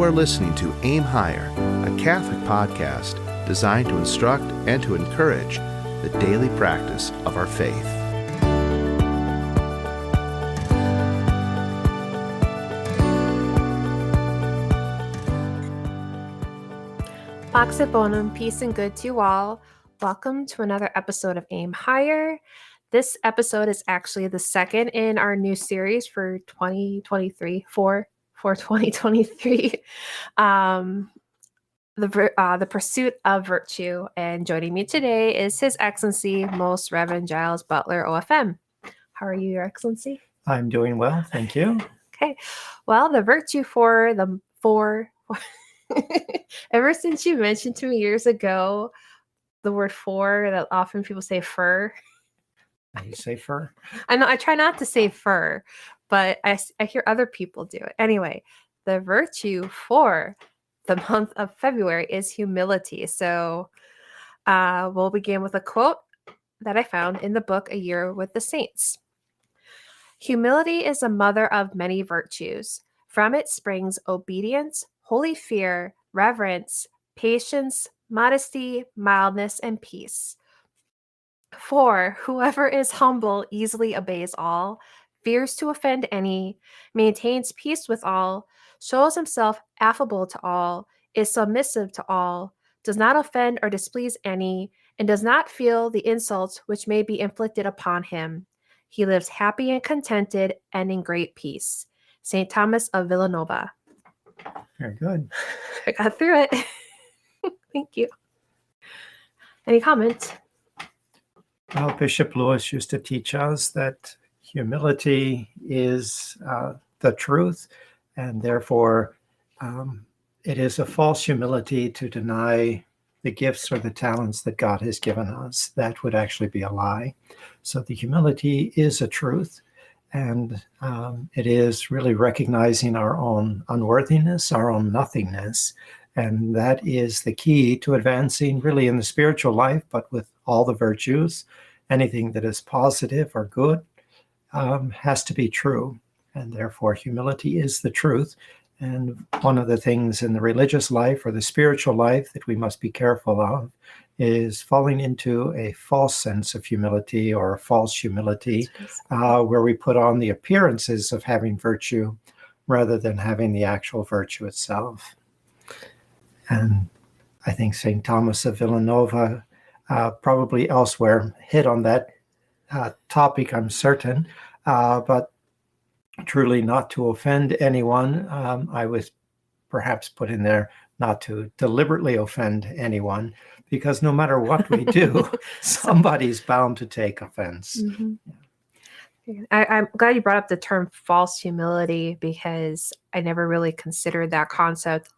You are listening to Aim Higher, a Catholic podcast designed to instruct and to encourage the daily practice of our faith. Pax et bonum, peace and good to you all. Welcome to another episode of Aim Higher. This episode is actually the second in our new series for 2023, for 2023, the pursuit of virtue. And joining me today is His Excellency, Most Reverend Giles Butler, OFM. How are you, Your Excellency? I'm doing well, thank you. Okay, well, the virtue for ever since you mentioned to me years ago the word for, that often people say fur. You say fur? I know I try not to say fur, but I hear other people do it. Anyway, the virtue for the month of February is humility. So we'll begin with a quote that I found in the book A Year with the Saints. Humility is the mother of many virtues. From it springs obedience, holy fear, reverence, patience, modesty, mildness, and peace. For whoever is humble easily obeys all, fears to offend any, maintains peace with all, shows himself affable to all, is submissive to all, does not offend or displease any, and does not feel the insults which may be inflicted upon him. He lives happy and contented and in great peace. St. Thomas of Villanova. Very good. I got through it. Thank you. Any comments? Well, Bishop Lewis used to teach us that humility is the truth, and therefore it is a false humility to deny the gifts or the talents that God has given us. That would actually be a lie. So the humility is a truth, and it is really recognizing our own unworthiness, our own nothingness, and that is the key to advancing really in the spiritual life, but with all the virtues. Anything that is positive or good has to be true, and therefore humility is the truth. And one of the things in the religious life or the spiritual life that we must be careful of is falling into a false sense of humility or a false humility, where we put on the appearances of having virtue rather than having the actual virtue itself. And I think St. Thomas of Villanova probably elsewhere hit on that topic, I'm certain, but truly not to offend anyone. I was perhaps put in there not to deliberately offend anyone, because no matter what we do, somebody's bound to take offense. Mm-hmm. Yeah. I'm glad you brought up the term false humility, because I never really considered that concept.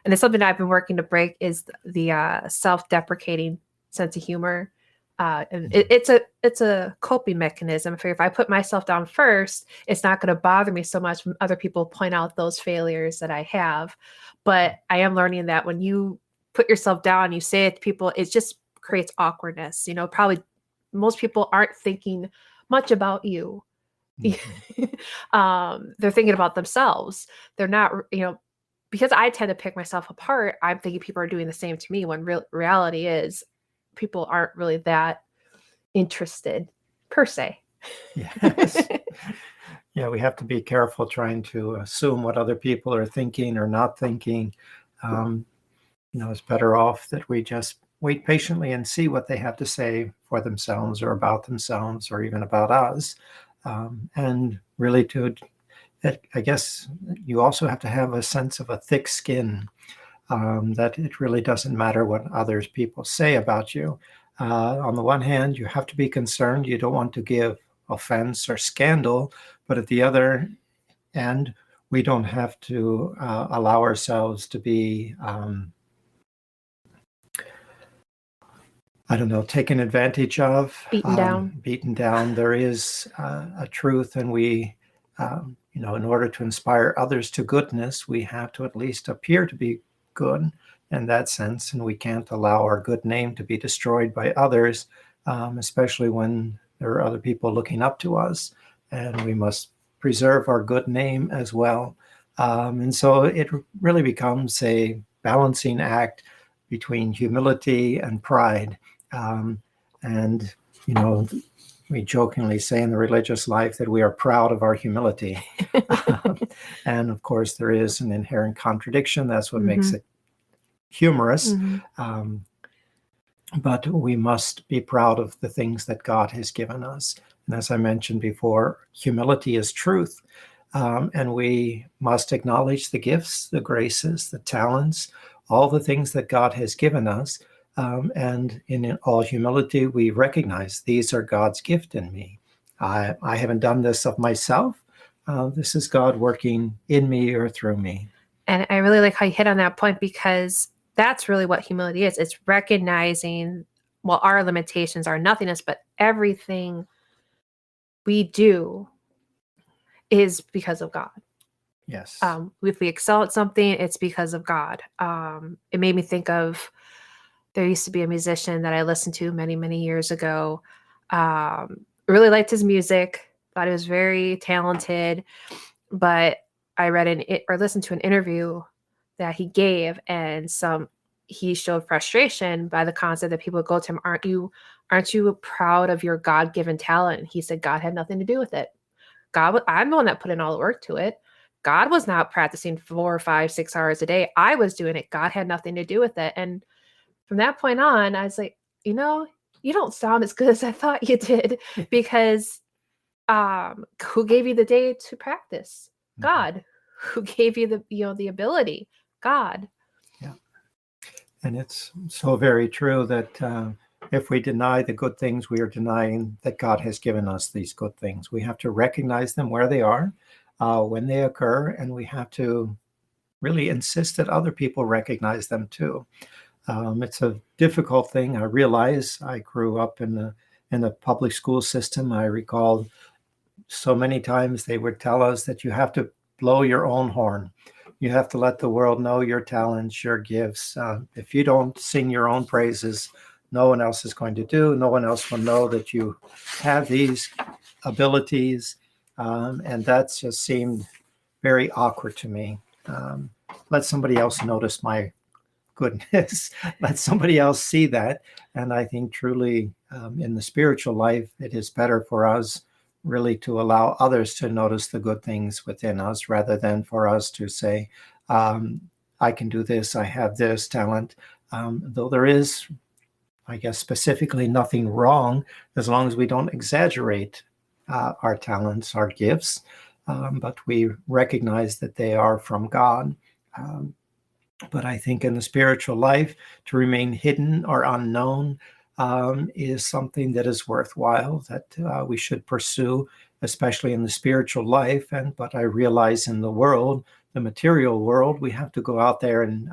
And it's something I've been working to break, is the self-deprecating sense of humor. And it's a coping mechanism. If I put myself down first, it's not going to bother me so much when other people point out those failures that I have. But I am learning that when you put yourself down, you say it to people, it just creates awkwardness. You know, probably most people aren't thinking much about you. Mm-hmm. They're thinking about themselves. They're not, because I tend to pick myself apart, I'm thinking people are doing the same to me, when reality is people aren't really that interested per se. Yes. Yeah, we have to be careful trying to assume what other people are thinking or not thinking. It's better off that we just wait patiently and see what they have to say for themselves or about themselves or even about us. And really I guess you also have to have a sense of a thick skin, that it really doesn't matter what others people say about you. On the one hand, you have to be concerned. You don't want to give offense or scandal, but at the other end, we don't have to allow ourselves to be, taken advantage of. Beaten down. There is a truth, and we, in order to inspire others to goodness, we have to at least appear to be good in that sense, and we can't allow our good name to be destroyed by others, especially when there are other people looking up to us, and we must preserve our good name as well. And so it really becomes a balancing act between humility and pride. And, we jokingly say in the religious life that we are proud of our humility. And of course, there is an inherent contradiction. That's what makes it humorous. But we must be proud of the things that God has given us. And as I mentioned before, humility is truth. And we must acknowledge the gifts, the graces, the talents, all the things that God has given us. And in all humility, we recognize these are God's gift in me. I haven't done this of myself. This is God working in me or through me. And I really like how you hit on that point, because that's really what humility is. It's recognizing, well, our limitations are nothingness, but everything we do is because of God. Yes. If we excel at something, it's because of God. It made me think of, there used to be a musician that I listened to many, many years ago. Really liked his music, thought he was very talented, but I read or listened to an interview that he gave, and he showed frustration by the concept that people would go to him, aren't you proud of your God-given talent? And he said, God had nothing to do with it. I'm the one that put in all the work to it. God was not practicing 4, 5, 6 hours a day. I was doing it. God had nothing to do with it. And from that point on, I was like, you don't sound as good as I thought you did, because who gave you the day to practice? God. Who gave you the ability? God. Yeah. And it's so very true that if we deny the good things, we are denying that God has given us these good things. We have to recognize them where they are, when they occur, and we have to really insist that other people recognize them too. It's a difficult thing. I realize I grew up in the public school system. I recall so many times they would tell us that you have to blow your own horn. You have to let the world know your talents, your gifts. If you don't sing your own praises, no one else is going to do. No one else will know that you have these abilities. And that just seemed very awkward to me. Let somebody else notice my goodness. Let somebody else see that. And I think truly in the spiritual life, it is better for us really to allow others to notice the good things within us, rather than for us to say, I can do this, I have this talent. Though there is, I guess, specifically nothing wrong, as long as we don't exaggerate our talents, our gifts, but we recognize that they are from God. But I think in the spiritual life, to remain hidden or unknown is something that is worthwhile, that we should pursue, especially in the spiritual life. But I realize in the world, the material world, we have to go out there and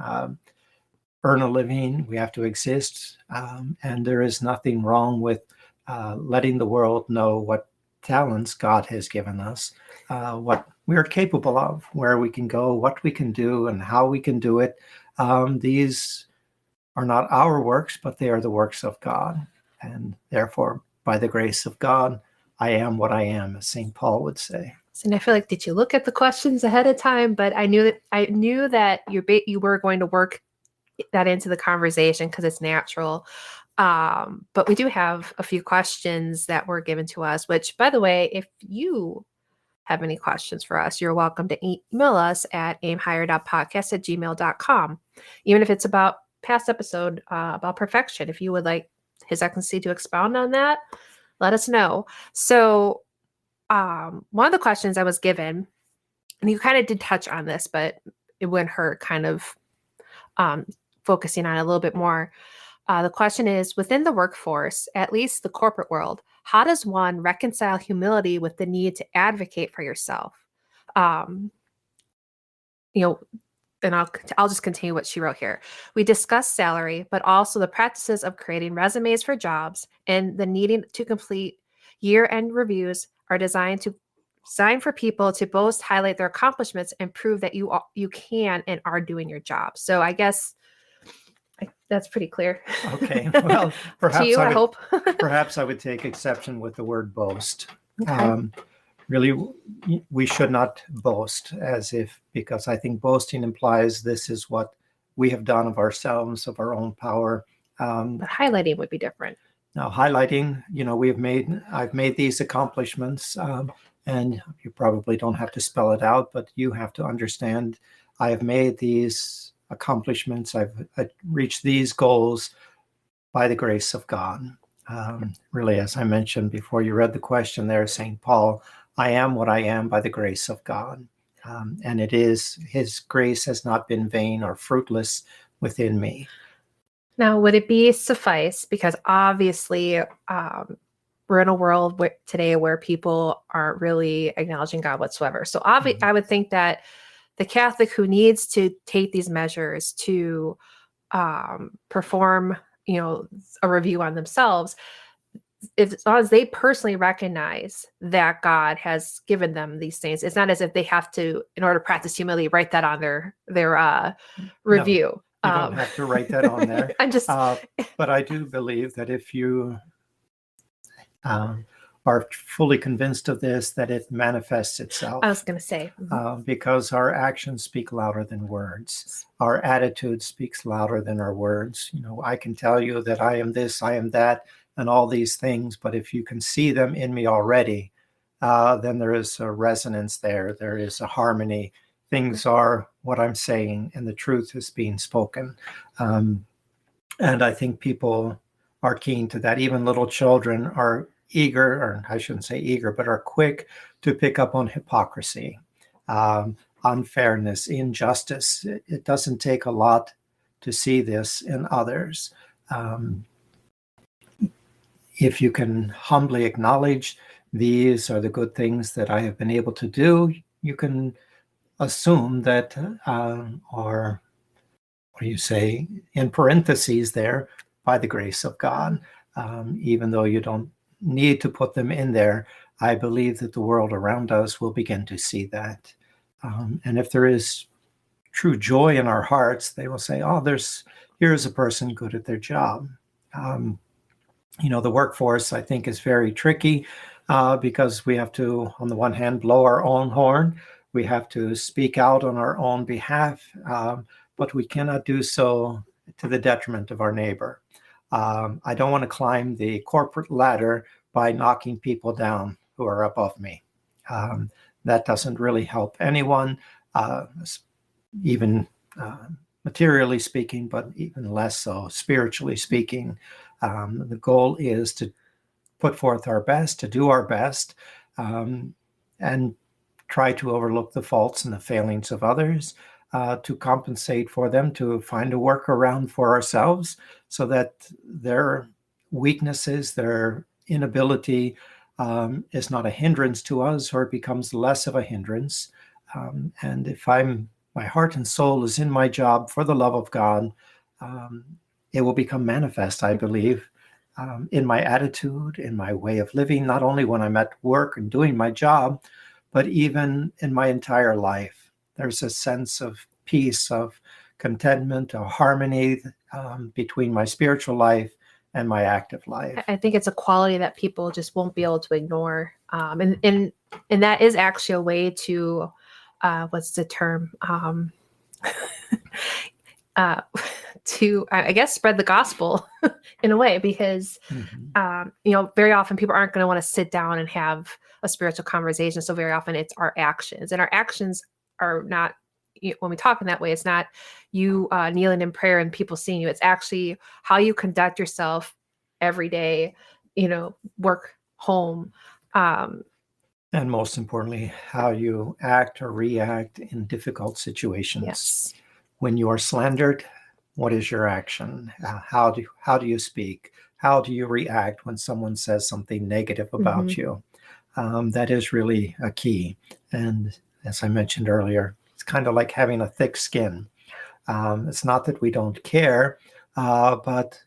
earn a living. We have to exist. And there is nothing wrong with letting the world know what talents God has given us, what we are capable of, where we can go, what we can do, and how we can do it. These are not our works, but they are the works of God. And therefore, by the grace of God, I am what I am, as St. Paul would say. And I feel like, did you look at the questions ahead of time? But I knew that you were going to work that into the conversation, because it's natural. But we do have a few questions that were given to us, which, by the way, if you have any questions for us, you're welcome to email us at aimhigher.podcast@gmail.com. Even if it's about past episode about perfection, if you would like His Excellency to expound on that, let us know. So one of the questions I was given, and you kind of did touch on this, but it wouldn't hurt kind of focusing on it a little bit more. The question is, within the workforce, at least the corporate world, how does one reconcile humility with the need to advocate for yourself? And I'll just continue what she wrote here. We discussed salary, but also the practices of creating resumes for jobs and the needing to complete year-end reviews are designed for people to both highlight their accomplishments and prove that you can and are doing your job. So I guess that's pretty clear. Okay. Well, perhaps to you, I hope. Perhaps I would take exception with the word boast. Okay. really, we should not boast as if, because I think boasting implies this is what we have done of ourselves, of our own power. But highlighting would be different. Now, highlighting, I've made these accomplishments, and you probably don't have to spell it out, but you have to understand I have made these accomplishments. I've reached these goals by the grace of God. Really, as I mentioned before you read the question there, St. Paul, I am what I am by the grace of God. And it is, his grace has not been vain or fruitless within me. Now, would it be suffice? Because obviously, we're in a world today where people aren't really acknowledging God whatsoever. So I would think that the Catholic who needs to take these measures to perform, a review on themselves, as long as they personally recognize that God has given them these things, it's not as if they have to, in order to practice humility, write that on their review. No, you don't have to write that on there. I'm just, but I do believe that if you are fully convinced of this, that it manifests itself. I was going to say. Because our actions speak louder than words. Our attitude speaks louder than our words. I can tell you that I am this, I am that, and all these things, but if you can see them in me already, then there is a resonance there. There is a harmony. Things are what I'm saying, and the truth is being spoken. And I think people are keen to that. Even little children are eager, or I shouldn't say eager, but are quick to pick up on hypocrisy, unfairness, injustice. It doesn't take a lot to see this in others. If you can humbly acknowledge these are the good things that I have been able to do, you can assume that, or you say in parentheses there, by the grace of God, even though you don't need to put them in there, I believe that the world around us will begin to see that. And if there is true joy in our hearts, they will say, oh, here's a person good at their job. The workforce, I think, is very tricky because we have to, on the one hand, blow our own horn. We have to speak out on our own behalf, but we cannot do so to the detriment of our neighbor. I don't want to climb the corporate ladder by knocking people down who are above me. That doesn't really help anyone, even materially speaking, but even less so spiritually speaking. The goal is to put forth our best, to do our best, and try to overlook the faults and the failings of others, to compensate for them, to find a workaround for ourselves so that their weaknesses, their inability is not a hindrance to us, or it becomes less of a hindrance. And if my heart and soul is in my job for the love of God, it will become manifest, I believe, in my attitude, in my way of living, not only when I'm at work and doing my job, but even in my entire life. There's a sense of peace, of contentment, of harmony between my spiritual life and my active life. I think it's a quality that people just won't be able to ignore. And that is actually a way to, what's the term? To, I guess, spread the gospel in a way, because, very often people aren't going to want to sit down and have a spiritual conversation. So very often it's our actions, and our actions are not, when we talk in that way, it's not you kneeling in prayer and people seeing you. It's actually how you conduct yourself every day, work, home. And most importantly, how you act or react in difficult situations. Yes. When you are slandered, what is your action? How do you speak? How do you react when someone says something negative about you? That is really a key. And as I mentioned earlier, it's kind of like having a thick skin. It's not that we don't care, but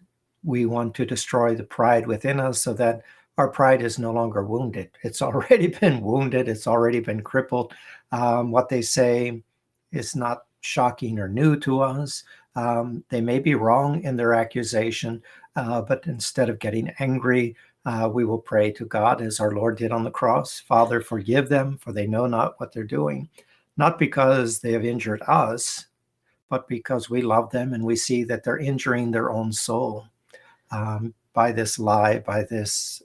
we want to destroy the pride within us so that our pride is no longer wounded. It's already been wounded. It's already been crippled. What they say is not shocking or new to us. They may be wrong in their accusation, but instead of getting angry, we will pray to God as our Lord did on the cross. Father, forgive them, for they know not what they're doing. Not because they have injured us, but because we love them and we see that they're injuring their own soul by this lie, by this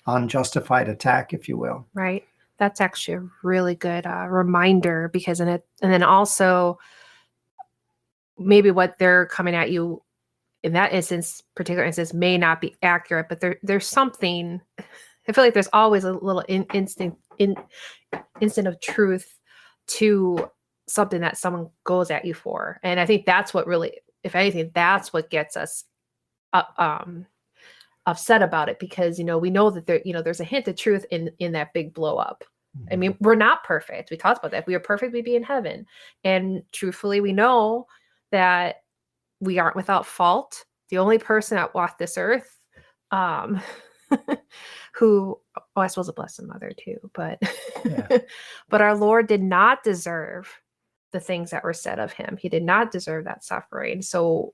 unjustified attack, if you will. Right. That's actually a really good reminder, because and then also maybe what they're coming at you in that particular instance may not be accurate, but there's something. I feel like there's always a little instant of truth to something that someone goes at you for, and I think that's what really, if anything, that's what gets us upset about it, because we know that there's a hint of truth in that big blow up. I mean, we're not perfect. We talked about that. If we were perfect, we'd be in heaven. And truthfully, we know that we aren't without fault. The only person that walked this earth, who, I suppose a Blessed Mother too, but Yeah. but our Lord did not deserve the things that were said of him. He did not deserve that suffering. So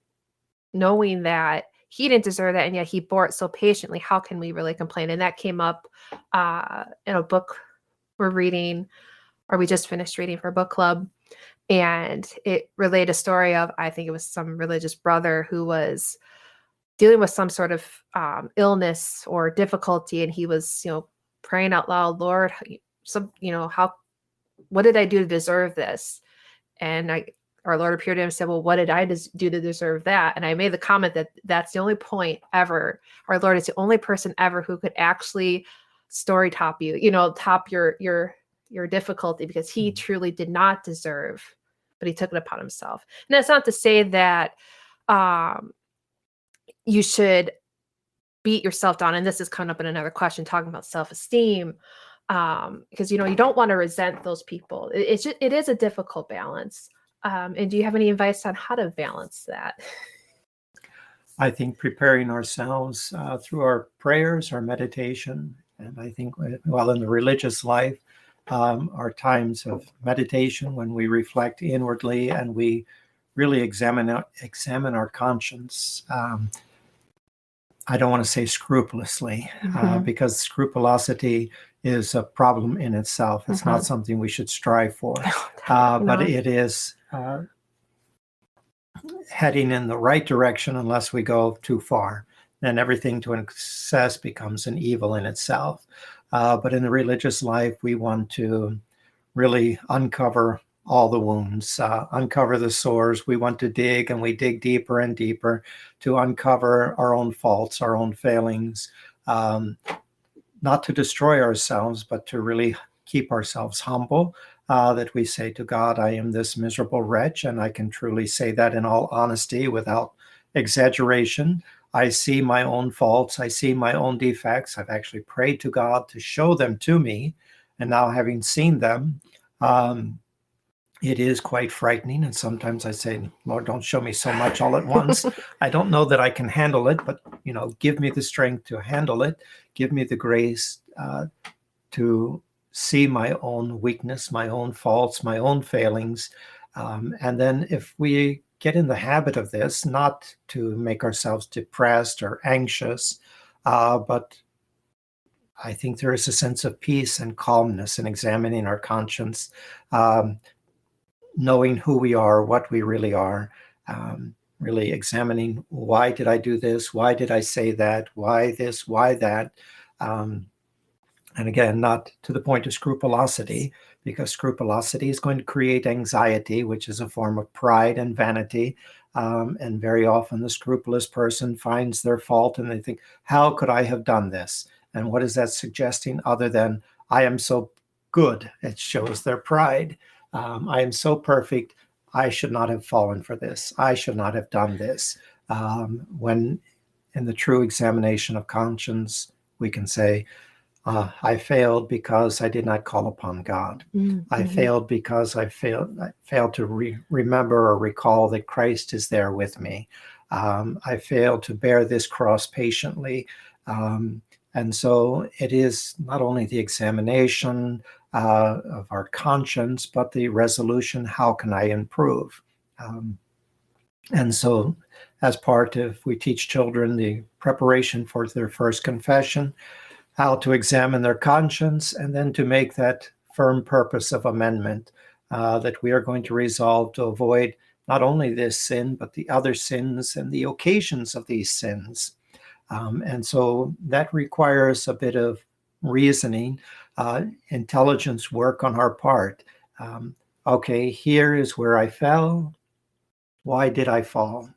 knowing that he didn't deserve that, and yet he bore it so patiently, how can we really complain? And that came up in a book we're reading, or we just finished reading for book club. And it relayed a story of, I think it was some religious brother who was dealing with some sort of illness or difficulty. And he was, praying out loud, Lord, what did I do to deserve this? And our Lord appeared to him and said, well, what did I do to deserve that? And I made the comment that that's the only point ever. Our Lord is the only person ever who could actually story top you, top your difficulty, because he truly did not deserve, but he took it upon himself. And that's not to say that you should beat yourself down. And this is coming up in another question, talking about self-esteem, because, you don't want to resent those people. It is a difficult balance. And do you have any advice on how to balance that? I think preparing ourselves through our prayers, our meditation, and I think, in the religious life, our times of meditation when we reflect inwardly and we really examine our conscience. I don't want to say scrupulously, because scrupulosity is a problem in itself. It's not something we should strive for, but it is heading in the right direction unless we go too far. Then everything to excess becomes an evil in itself. But in the religious life, we want to really uncover all the wounds, uncover the sores. We want to dig, and we dig deeper and deeper to uncover our own faults, our own failings, not to destroy ourselves, but to really keep ourselves humble, that we say to God, I am this miserable wretch, and I can truly say that in all honesty without exaggeration. I see my own faults. I see my own defects. I've actually prayed to God to show them to me. And now, having seen them, it is quite frightening. And sometimes I say, Lord, don't show me so much all at once. I don't know that I can handle it, but, give me the strength to handle it. Give me the grace to see my own weakness, my own faults, my own failings. And then if we get in the habit of this, not to make ourselves depressed or anxious, but I think there is a sense of peace and calmness in examining our conscience, knowing who we are, what we really are, really examining, why did I do this? Why did I say that? Why this? Why that? And again, not to the point of scrupulosity, because scrupulosity is going to create anxiety, which is a form of pride and vanity. And very often the scrupulous person finds their fault and they think, how could I have done this? And what is that suggesting other than, I am so good? It shows their pride. I am so perfect. I should not have fallen for this. I should not have done this. When in the true examination of conscience, we can say, I failed because I did not call upon God. Mm-hmm. I failed because I failed to remember or recall that Christ is there with me. I failed to bear this cross patiently. And so it is not only the examination of our conscience, but the resolution, how can I improve? And so as part of, we teach children the preparation for their first confession, how to examine their conscience, and then to make that firm purpose of amendment that we are going to resolve to avoid not only this sin, but the other sins and the occasions of these sins. And so that requires a bit of reasoning, intelligence work on our part. Okay, here is where I fell. Why did I fall?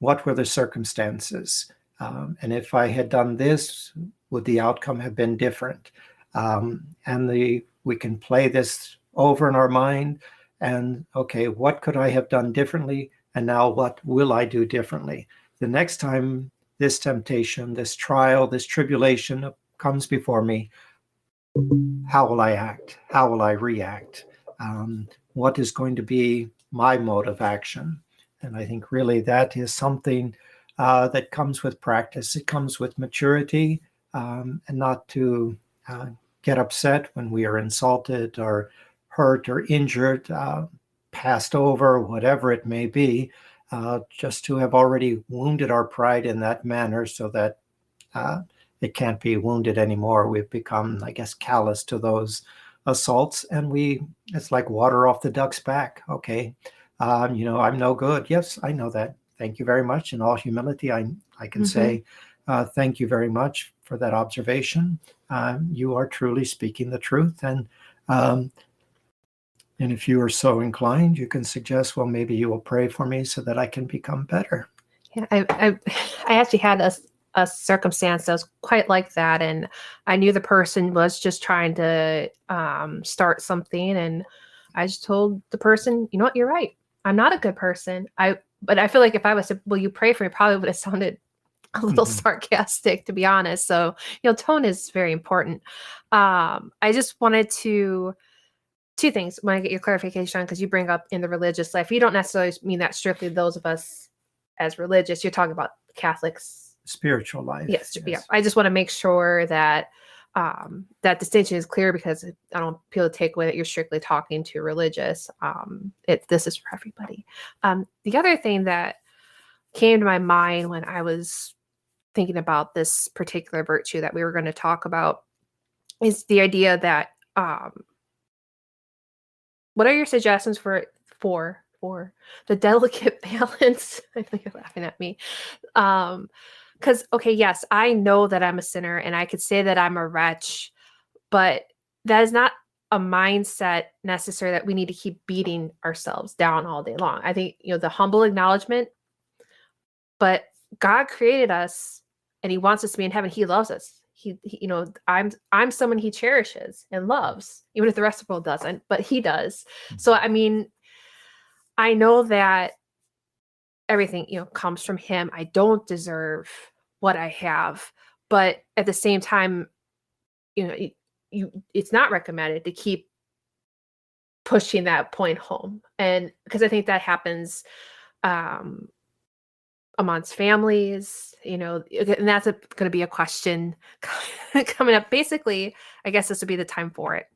What were the circumstances? And if I had done this, would the outcome have been different? We can play this over in our mind and, okay, what could I have done differently? And now what will I do differently? The next time this temptation, this trial, this tribulation comes before me, how will I act? How will I react? What is going to be my mode of action? And I think really that is something that comes with practice. It comes with maturity, and not to get upset when we are insulted or hurt or injured, passed over, whatever it may be, just to have already wounded our pride in that manner so that it can't be wounded anymore. We've become, I guess, callous to those assaults, and it's like water off the duck's back. Okay, I'm no good. Yes, I know that. Thank you very much. In all humility, I can say, thank you very much for that observation. You are truly speaking the truth. And if you are so inclined, you can suggest, well, maybe you will pray for me so that I can become better. Yeah, I actually had a circumstance that was quite like that. And I knew the person was just trying to start something. And I just told the person, you know what, you're right. I'm not a good person. But I feel like if I was to, will you pray for me, probably would have sounded a little sarcastic, to be honest. So, tone is very important. I just wanted two things when I get your clarification on, because you bring up in the religious life, you don't necessarily mean that strictly those of us as religious. You're talking about Catholics. Spiritual life. Yes. Yeah. I just want to make sure that that distinction is clear, because I don't want people to take away that you're strictly talking to religious. This is for everybody. The other thing that came to my mind when I was thinking about this particular virtue that we were going to talk about is the idea that what are your suggestions for the delicate balance? I think you're laughing at me. Because, okay, yes, I know that I'm a sinner and I could say that I'm a wretch, but that is not a mindset necessary that we need to keep beating ourselves down all day long. I think, the humble acknowledgement, but God created us and he wants us to be in heaven. He loves us. He I'm someone he cherishes and loves, even if the rest of the world doesn't, but he does. So, I mean, I know that everything, comes from him. I don't deserve what I have, but at the same time, it's not recommended to keep pushing that point home. And because I think that happens amongst families, and that's going to be a question coming up. Basically, I guess this would be the time for it,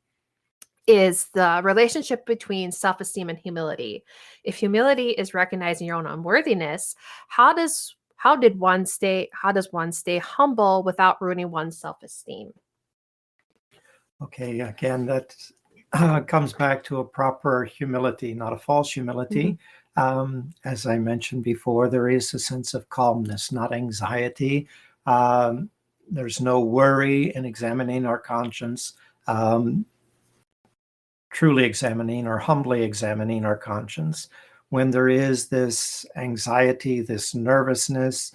is the relationship between self-esteem and humility. If humility is recognizing your own unworthiness, how does one stay humble without ruining one's self-esteem? Okay, again, that comes back to a proper humility, not a false humility. As I mentioned before, there is a sense of calmness, not anxiety. There's no worry in examining our conscience, truly examining or humbly examining our conscience. When there is this anxiety, this nervousness,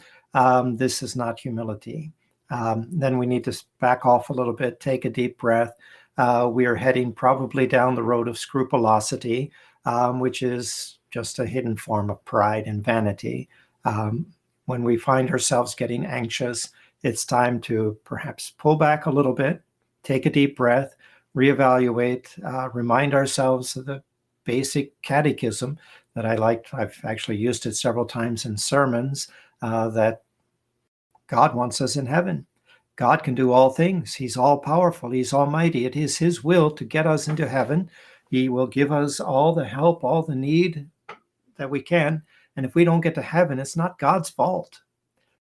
this is not humility. Then we need to back off a little bit, take a deep breath. We are heading probably down the road of scrupulosity, which is just a hidden form of pride and vanity. When we find ourselves getting anxious, it's time to perhaps pull back a little bit, take a deep breath, reevaluate, remind ourselves of the basic catechism that I liked. I've actually used it several times in sermons, that God wants us in heaven. God can do all things. He's all powerful. He's almighty. It is his will to get us into heaven. He will give us all the help, all the need that we can. And if we don't get to heaven, it's not God's fault.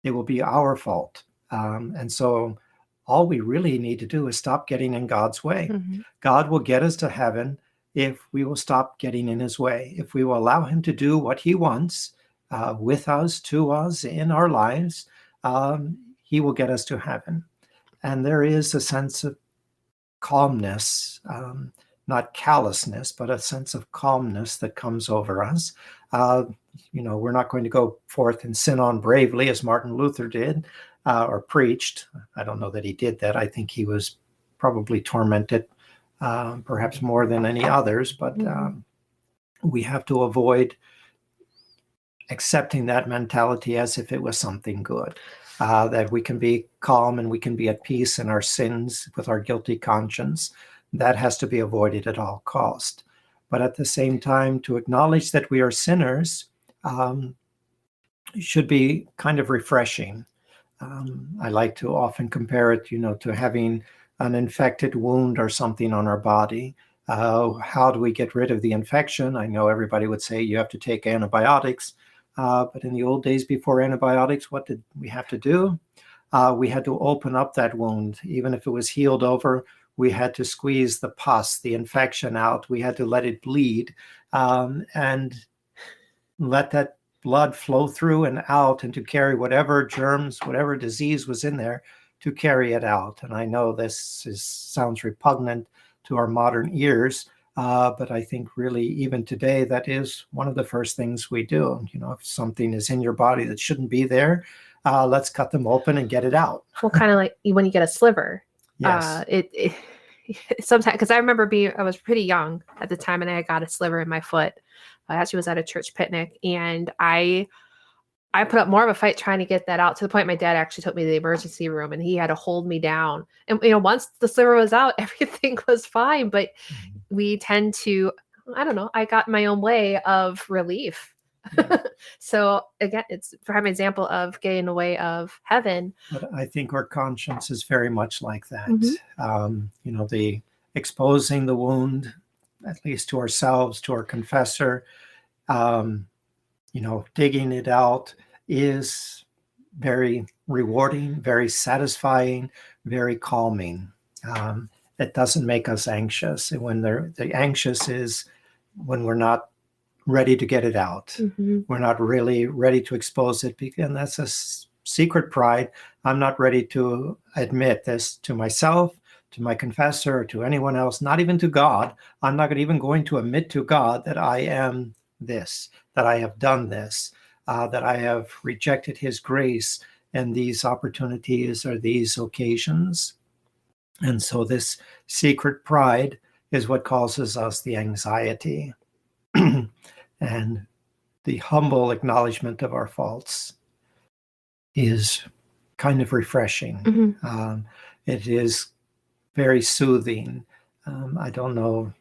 It will be our fault. And so all we really need to do is stop getting in God's way. Mm-hmm. God will get us to heaven if we will stop getting in his way, if we will allow him to do what he wants with us, to us, in our lives. He will get us to heaven. And there is a sense of calmness, not callousness, but a sense of calmness that comes over us. We're not going to go forth and sin on bravely as Martin Luther did or preached. I don't know that he did that. I think he was probably tormented, perhaps more than any others, but we have to avoid accepting that mentality as if it was something good. That we can be calm and we can be at peace in our sins with our guilty conscience. That has to be avoided at all cost. But at the same time, to acknowledge that we are sinners should be kind of refreshing. I like to often compare it, to having an infected wound or something on our body. How do we get rid of the infection? I know everybody would say you have to take antibiotics. But in the old days before antibiotics, what did we have to do? We had to open up that wound. Even if it was healed over, we had to squeeze the pus, the infection out. We had to let it bleed and let that blood flow through and out and to carry whatever germs, whatever disease was in there, to carry it out. And I know this sounds repugnant to our modern ears, but I think really even today, that is one of the first things we do. If something is in your body that shouldn't be there, let's cut them open and get it out. Well, kind of like when you get a sliver. Yes. It sometimes, because I remember I was pretty young at the time and I got a sliver in my foot. I actually was at a church picnic and I put up more of a fight trying to get that out, to the point my dad actually took me to the emergency room and he had to hold me down. And, once the sliver was out, everything was fine. But we tend to, I don't know, I got my own way of relief. Yeah. So again, it's prime example of getting in the way of heaven. But I think our conscience is very much like that. Mm-hmm. The exposing the wound, at least to ourselves, to our confessor, digging it out is very rewarding, very satisfying, very calming. It doesn't make us anxious. And when the anxious is when we're not ready to get it out. Mm-hmm. We're not really ready to expose it, and that's a secret pride. I'm not ready to admit this to myself, to my confessor, or to anyone else, not even to God. I'm not even going to admit to God that I am this, that I have done this, that I have rejected his grace and these opportunities or these occasions. And so this secret pride is what causes us the anxiety. And the humble acknowledgement of our faults is kind of refreshing. Mm-hmm. It is very soothing. I don't know,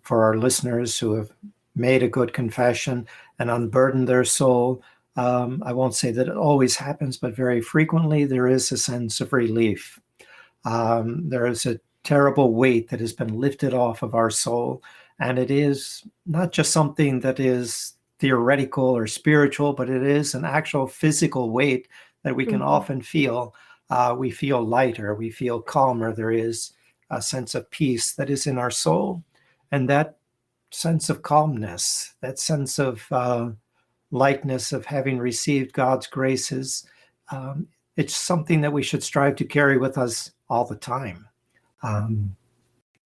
for our listeners who have made a good confession and unburdened their soul, I won't say that it always happens, but very frequently there is a sense of relief. There is a terrible weight that has been lifted off of our soul. And it is not just something that is theoretical or spiritual, but it is an actual physical weight that we can often feel. We feel lighter, we feel calmer. There is a sense of peace that is in our soul. And that sense of calmness, that sense of lightness of having received God's graces, it's something that we should strive to carry with us all the time.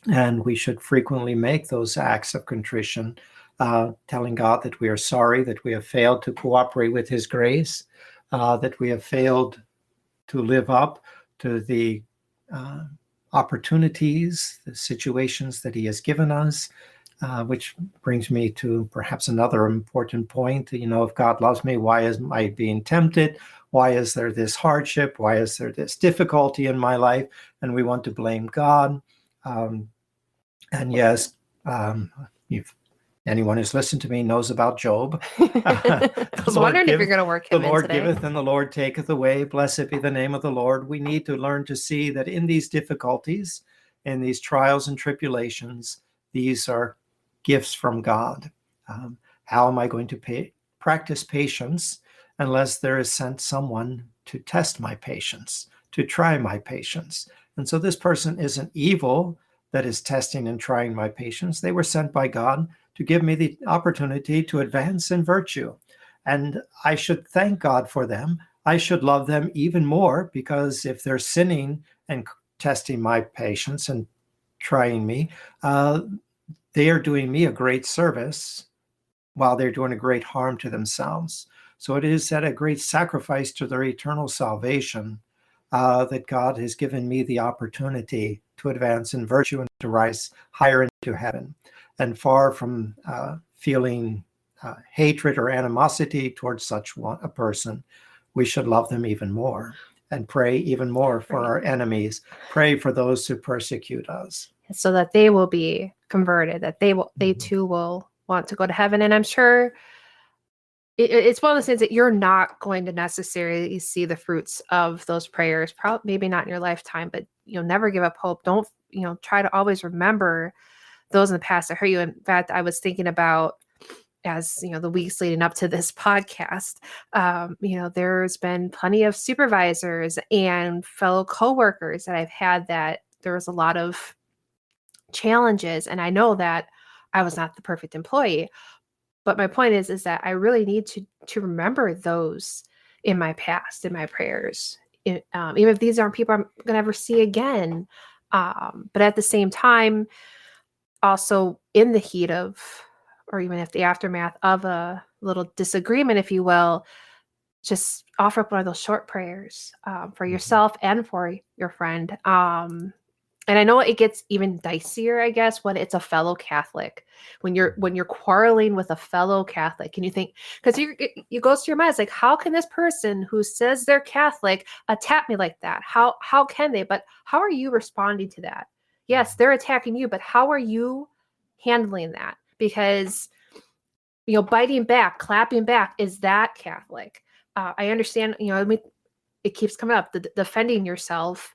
And we should frequently make those acts of contrition, telling God that we are sorry, that we have failed to cooperate with his grace, that we have failed to live up to the opportunities, the situations that he has given us, which brings me to perhaps another important point. If God loves me, why am I being tempted? Why is there this hardship? Why is there this difficulty in my life? And we want to blame God. And yes, you've Anyone who's listened to me knows about Job. I was wondering if you're going to work The him in Lord today. giveth and the Lord taketh away. Blessed be the name of the Lord. We need to learn to see that in these difficulties, in these trials and tribulations, these are gifts from God. How am I going to practice patience unless there is sent someone to test my patience, to try my patience? And so this person isn't evil that is testing and trying my patience. They were sent by God to give me the opportunity to advance in virtue. And I should thank God for them. I should love them even more, because if they're sinning and testing my patience and trying me, they are doing me a great service while they're doing a great harm to themselves. So it is at a great sacrifice to their eternal salvation that God has given me the opportunity to advance in virtue and to rise higher into heaven. And far from feeling hatred or animosity towards such a person, we should love them even more and pray even more for our enemies. Pray for those who persecute us, so that they will be converted, that they too will want to go to heaven. And I'm sure it's one of those things that you're not going to necessarily see the fruits of those prayers, probably maybe not in your lifetime, but never give up hope. Don't, try to always remember those in the past that hurt you. In fact, I was thinking about, as the weeks leading up to this podcast, there's been plenty of supervisors and fellow coworkers that I've had that there was a lot of challenges, and I know that I was not the perfect employee. But my point is that I really need to remember those in my past, in my prayers, even if these aren't people I'm going to ever see again. But at the same time, also in the heat of, or even if the aftermath of a little disagreement, if you will, just offer up one of those short prayers for yourself and for your friend. And I know it gets even dicier, I guess, when it's a fellow Catholic, when you're quarreling with a fellow Catholic, and you think, because you go to your mind, it's like, how can this person who says they're Catholic attack me like that? How can they? But how are you responding to that? Yes, they're attacking you, but how are you handling that? Because biting back, clapping back, is that Catholic? I understand. It keeps coming up, the defending yourself,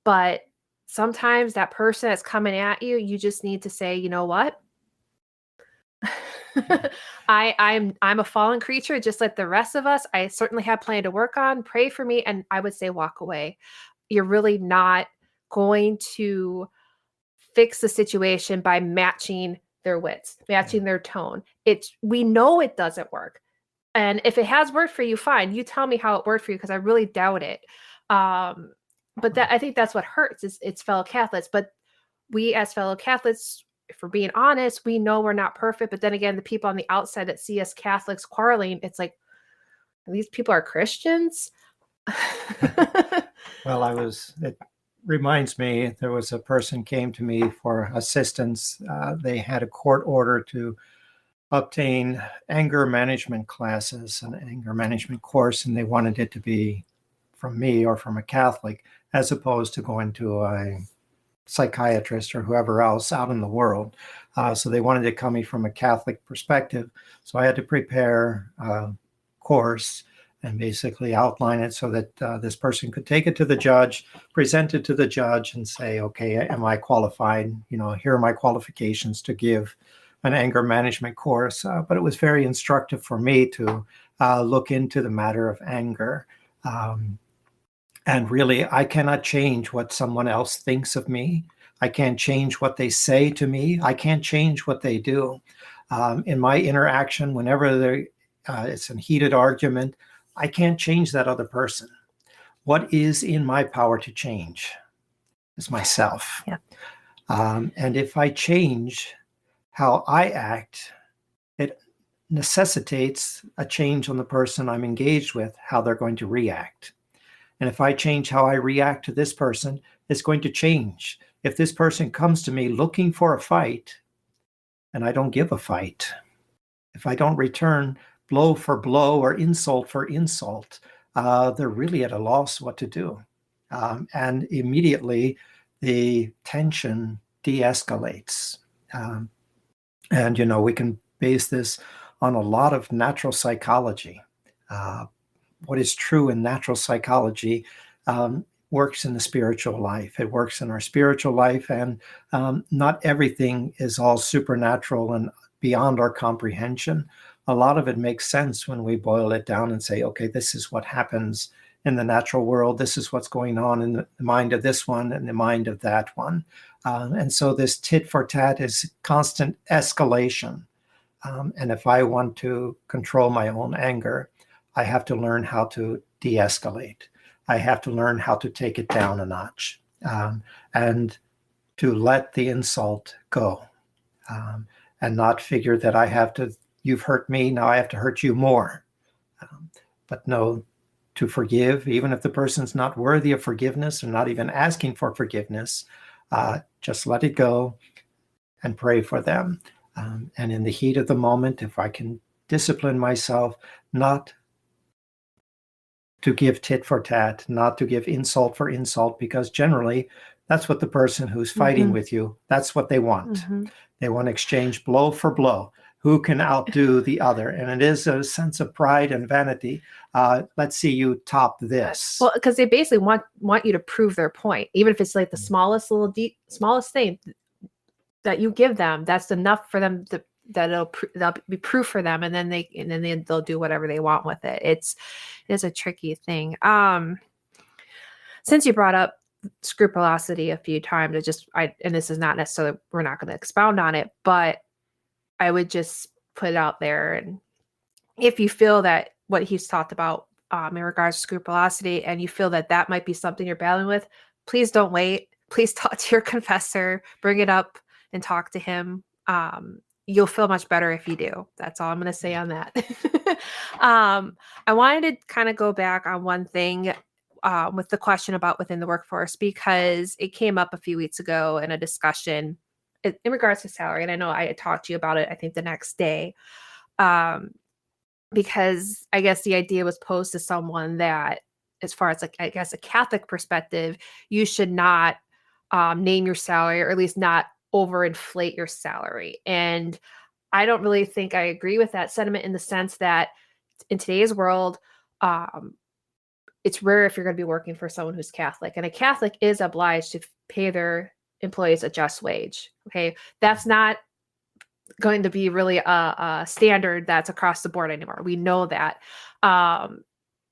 but sometimes that person that's coming at you, you just need to say, you know what? I'm a fallen creature, just like the rest of us. I certainly have plenty to work on. Pray for me. And I would say walk away. You're really not going to fix the situation by matching their wits, matching their tone. We know it doesn't work. And if it has worked for you, fine. You tell me how it worked for you, because I really doubt it. But I think that's what hurts, is it's fellow Catholics. But we as fellow Catholics, if we're being honest, we know we're not perfect. But then again, the people on the outside that see us Catholics quarreling, it's like, these people are Christians? Well, it reminds me, there was a person came to me for assistance. They had a court order to obtain anger management classes, an anger management course, and they wanted it to be from me or from a Catholic, as opposed to going to a psychiatrist or whoever else out in the world. So they wanted it coming from a Catholic perspective. So I had to prepare a course and basically outline it so that this person could take it to the judge, present it to the judge, and say, okay, am I qualified? Here are my qualifications to give an anger management course. But it was very instructive for me to look into the matter of anger. And really, I cannot change what someone else thinks of me. I can't change what they say to me. I can't change what they do. In my interaction, whenever it's a heated argument, I can't change that other person. What is in my power to change is myself. Yeah. And if I change how I act, it necessitates a change on the person I'm engaged with, how they're going to react. And if I change how I react to this person, it's going to change. If this person comes to me looking for a fight, and I don't give a fight, if I don't return blow for blow or insult for insult, they're really at a loss what to do. And immediately the tension de-escalates. And, we can base this on a lot of natural psychology. What is true in natural psychology works in the spiritual life. It works in our spiritual life, and not everything is all supernatural and beyond our comprehension. A lot of it makes sense when we boil it down and say, okay, this is what happens in the natural world. This is what's going on in the mind of this one and the mind of that one. And so this tit for tat is constant escalation. And if I want to control my own anger, I have to learn how to de-escalate. I have to learn how to take it down a notch, and to let the insult go, and not figure that you've hurt me, now I have to hurt you more. But no, to forgive, even if the person's not worthy of forgiveness or not even asking for forgiveness, just let it go and pray for them. And in the heat of the moment, if I can discipline myself not to give tit for tat, not to give insult for insult, because generally that's what the person who's fighting with you, that's what they want. They want to exchange blow for blow. Who can outdo the other? And it is a sense of pride and vanity. Let's see you top this. Well, because they basically want you to prove their point, even if it's like the smallest thing that you give them. That's enough for them that'll be proof for them, and then they'll do whatever they want with it. It is a tricky thing. Since you brought up scrupulosity a few times, and this is not necessarily, we're not going to expound on it, but I would just put it out there. And if you feel that what he's talked about in regards to scrupulosity, and you feel that might be something you're battling with, please don't wait. Please talk to your confessor, bring it up and talk to him. You'll feel much better if you do. That's all I'm going to say on that. I wanted to kind of go back on one thing with the question about within the workforce, because it came up a few weeks ago in a discussion in regards to salary. And I know I had talked to you about it, I think the next day, because I guess the idea was posed to someone that, as far as like, I guess, a Catholic perspective, you should not name your salary, or at least not overinflate your salary. And I don't really think I agree with that sentiment, in the sense that in today's world, it's rare if you're going to be working for someone who's Catholic, and a Catholic is obliged to pay their employees a just wage. Okay. That's not going to be really a standard that's across the board anymore. We know that. And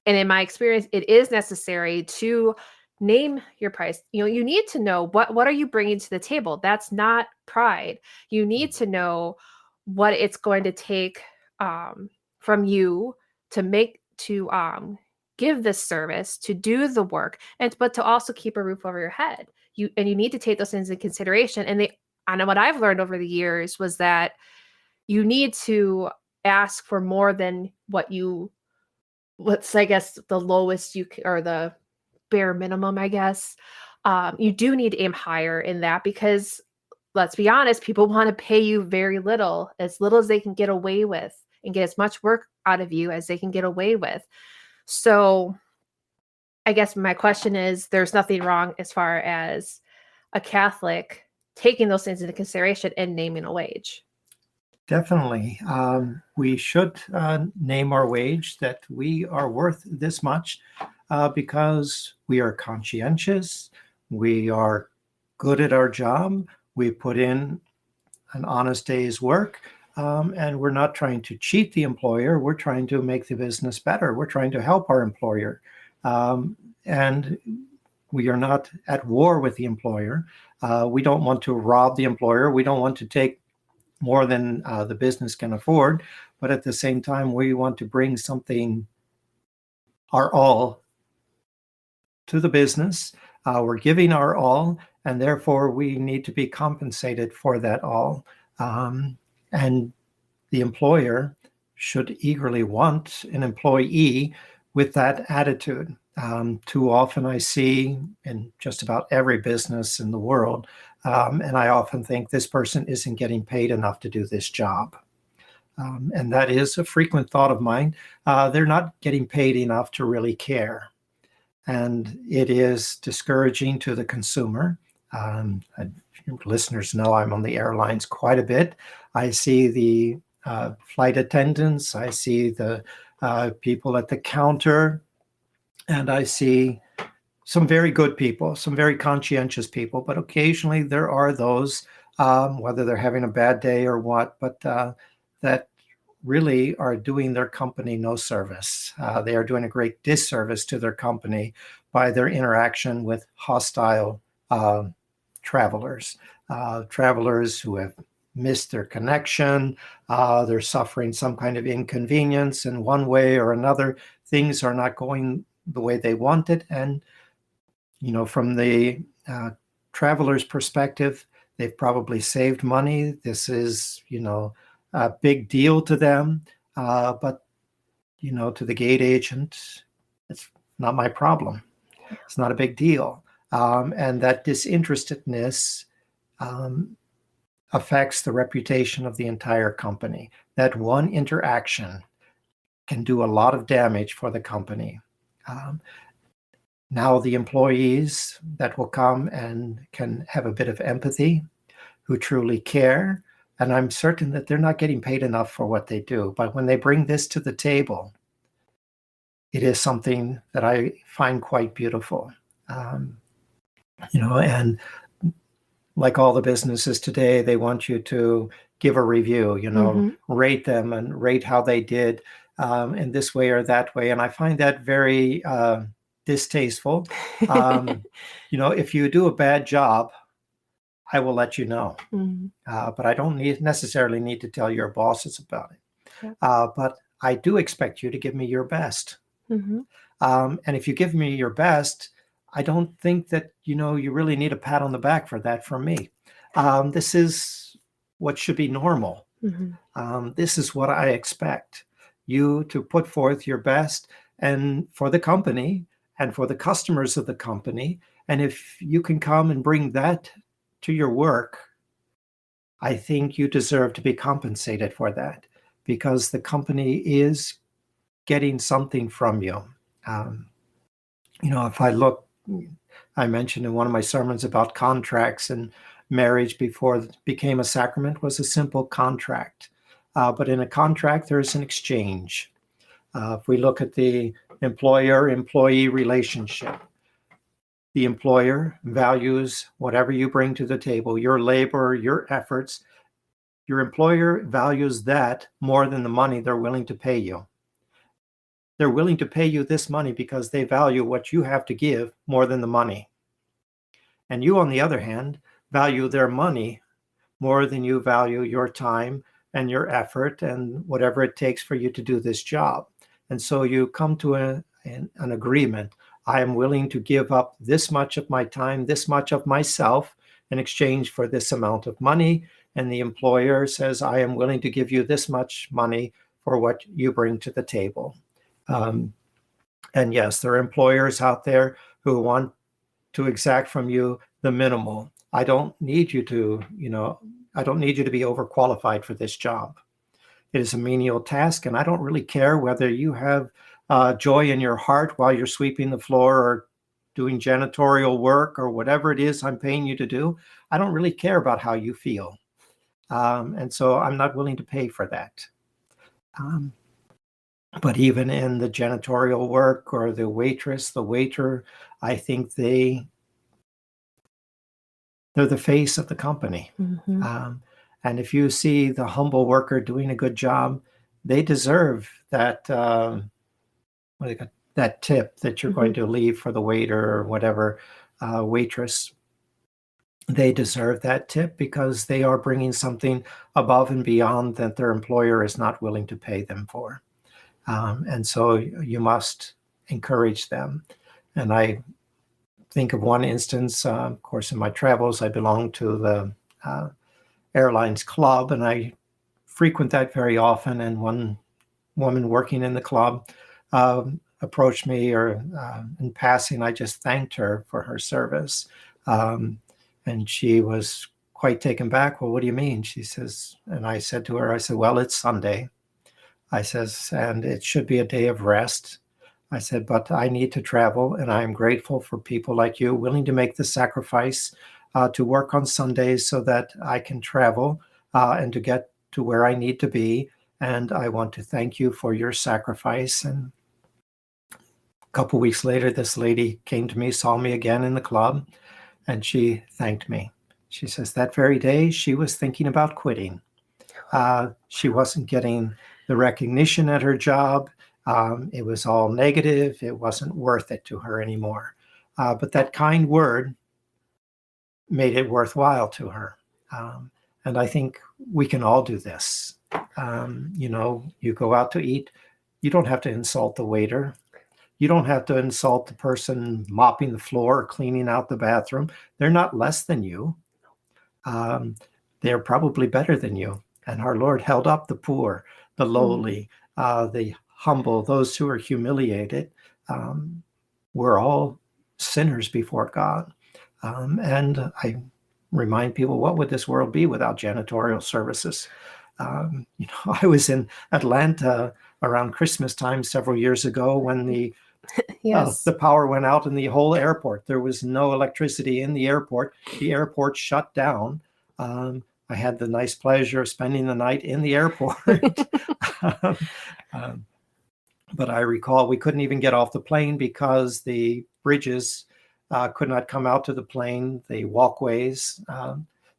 in my experience, it is necessary to name your price. You need to know what are you bringing to the table. That's not pride. You need to know what it's going to take from you to give this service, to do the work, but to also keep a roof over your head. You need to take those things into consideration. And I know what I've learned over the years was that you need to ask for more than I guess the lowest or the bare minimum, I guess. You do need to aim higher in that, because let's be honest, people want to pay you very little as they can get away with, and get as much work out of you as they can get away with. So I guess my question is, there's nothing wrong as far as a Catholic taking those things into consideration and naming a wage. Definitely. We should name our wage, that we are worth this much, because we are conscientious, we are good at our job, we put in an honest day's work, and we're not trying to cheat the employer, we're trying to make the business better, we're trying to help our employer. And we are not at war with the employer. We don't want to rob the employer, we don't want to take more than the business can afford, but at the same time, we want to bring something, our all, to the business. We're giving our all, and therefore we need to be compensated for that all. And the employer should eagerly want an employee with that attitude. Too often I see in just about every business in the world, and I often think this person isn't getting paid enough to do this job. And that is a frequent thought of mine. They're not getting paid enough to really care. And it is discouraging to the consumer. Listeners know I'm on the airlines quite a bit. I see the flight attendants, I see the people at the counter, and I see some very good people, some very conscientious people, but occasionally there are those, whether they're having a bad day or what, but that really are doing their company no service. They are doing a great disservice to their company by their interaction with hostile travelers, travelers who have missed their connection. They're suffering some kind of inconvenience in one way or another. Things are not going the way they wanted. And, from the traveler's perspective, they've probably saved money. This is, a big deal to them. But, to the gate agent, it's not my problem. It's not a big deal. And that disinterestedness affects the reputation of the entire company. That one interaction can do a lot of damage for the company. Now the employees that will come and can have a bit of empathy, who truly care, and I'm certain that they're not getting paid enough for what they do. But when they bring this to the table, it is something that I find quite beautiful. And like all the businesses today, they want you to give a review, rate them and rate how they did in this way or that way. And I find that very distasteful. If you do a bad job, I will let you know. But I don't necessarily need to tell your bosses about it. But I do expect you to give me your best. And if you give me your best, I don't think that, you really need a pat on the back for that from me. This is what should be normal. This is what I expect you to put forth your best, and for the company and for the customers of the company. And if you can come and bring that to your work, I think you deserve to be compensated for that, because the company is getting something from you. If I look, I mentioned in one of my sermons about contracts, and marriage before it became a sacrament was a simple contract. But in a contract, there's an exchange. If we look at the employer-employee relationship, the employer values whatever you bring to the table, your labor, your efforts. Your employer values that more than the money they're willing to pay you. They're willing to pay you this money because they value what you have to give more than the money. And you, on the other hand, value their money more than you value your time and your effort and whatever it takes for you to do this job. And so you come to an agreement. I am willing to give up this much of my time, this much of myself in exchange for this amount of money. And the employer says, I am willing to give you this much money for what you bring to the table. And yes, there are employers out there who want to exact from you the minimal. I don't need you to, I don't need you to be overqualified for this job. It is a menial task, and I don't really care whether you have joy in your heart while you're sweeping the floor or doing janitorial work or whatever it is I'm paying you to do. I don't really care about how you feel. And so I'm not willing to pay for that. But even in the janitorial work or the waitress, the waiter, I think they're the face of the company. And if you see the humble worker doing a good job, they deserve that that tip that you're going to leave for the waiter or whatever waitress. They deserve that tip because they are bringing something above and beyond that their employer is not willing to pay them for. And so you must encourage them. And I think of one instance, of course, in my travels, I belong to the airlines club, and I frequent that very often. And one woman working in the club approached me, or in passing, I just thanked her for her service. And she was quite taken back. Well, what do you mean? She says, and I said to her, I said, well, it's Sunday. I says, and it should be a day of rest. I said, but I need to travel, and I am grateful for people like you willing to make the sacrifice to work on Sundays so that I can travel and to get to where I need to be. And I want to thank you for your sacrifice. And a couple weeks later, this lady came to me, saw me again in the club, and she thanked me. She says that very day she was thinking about quitting. She wasn't getting the recognition at her job. It was all negative. It wasn't worth it to her anymore. But that kind word made it worthwhile to her. And I think we can all do this. You go out to eat, you don't have to insult the waiter. You don't have to insult the person mopping the floor or cleaning out the bathroom. They're not less than you. They're probably better than you. And our Lord held up the poor, the lowly, the humble, those who are humiliated. We're all sinners before God. And I remind people, what would this world be without janitorial services? I was in Atlanta around Christmas time several years ago when the power went out in the whole airport. There was no electricity in the airport. The airport shut down. I had the nice pleasure of spending the night in the airport. But I recall we couldn't even get off the plane because the bridges could not come out to the plane, the walkways.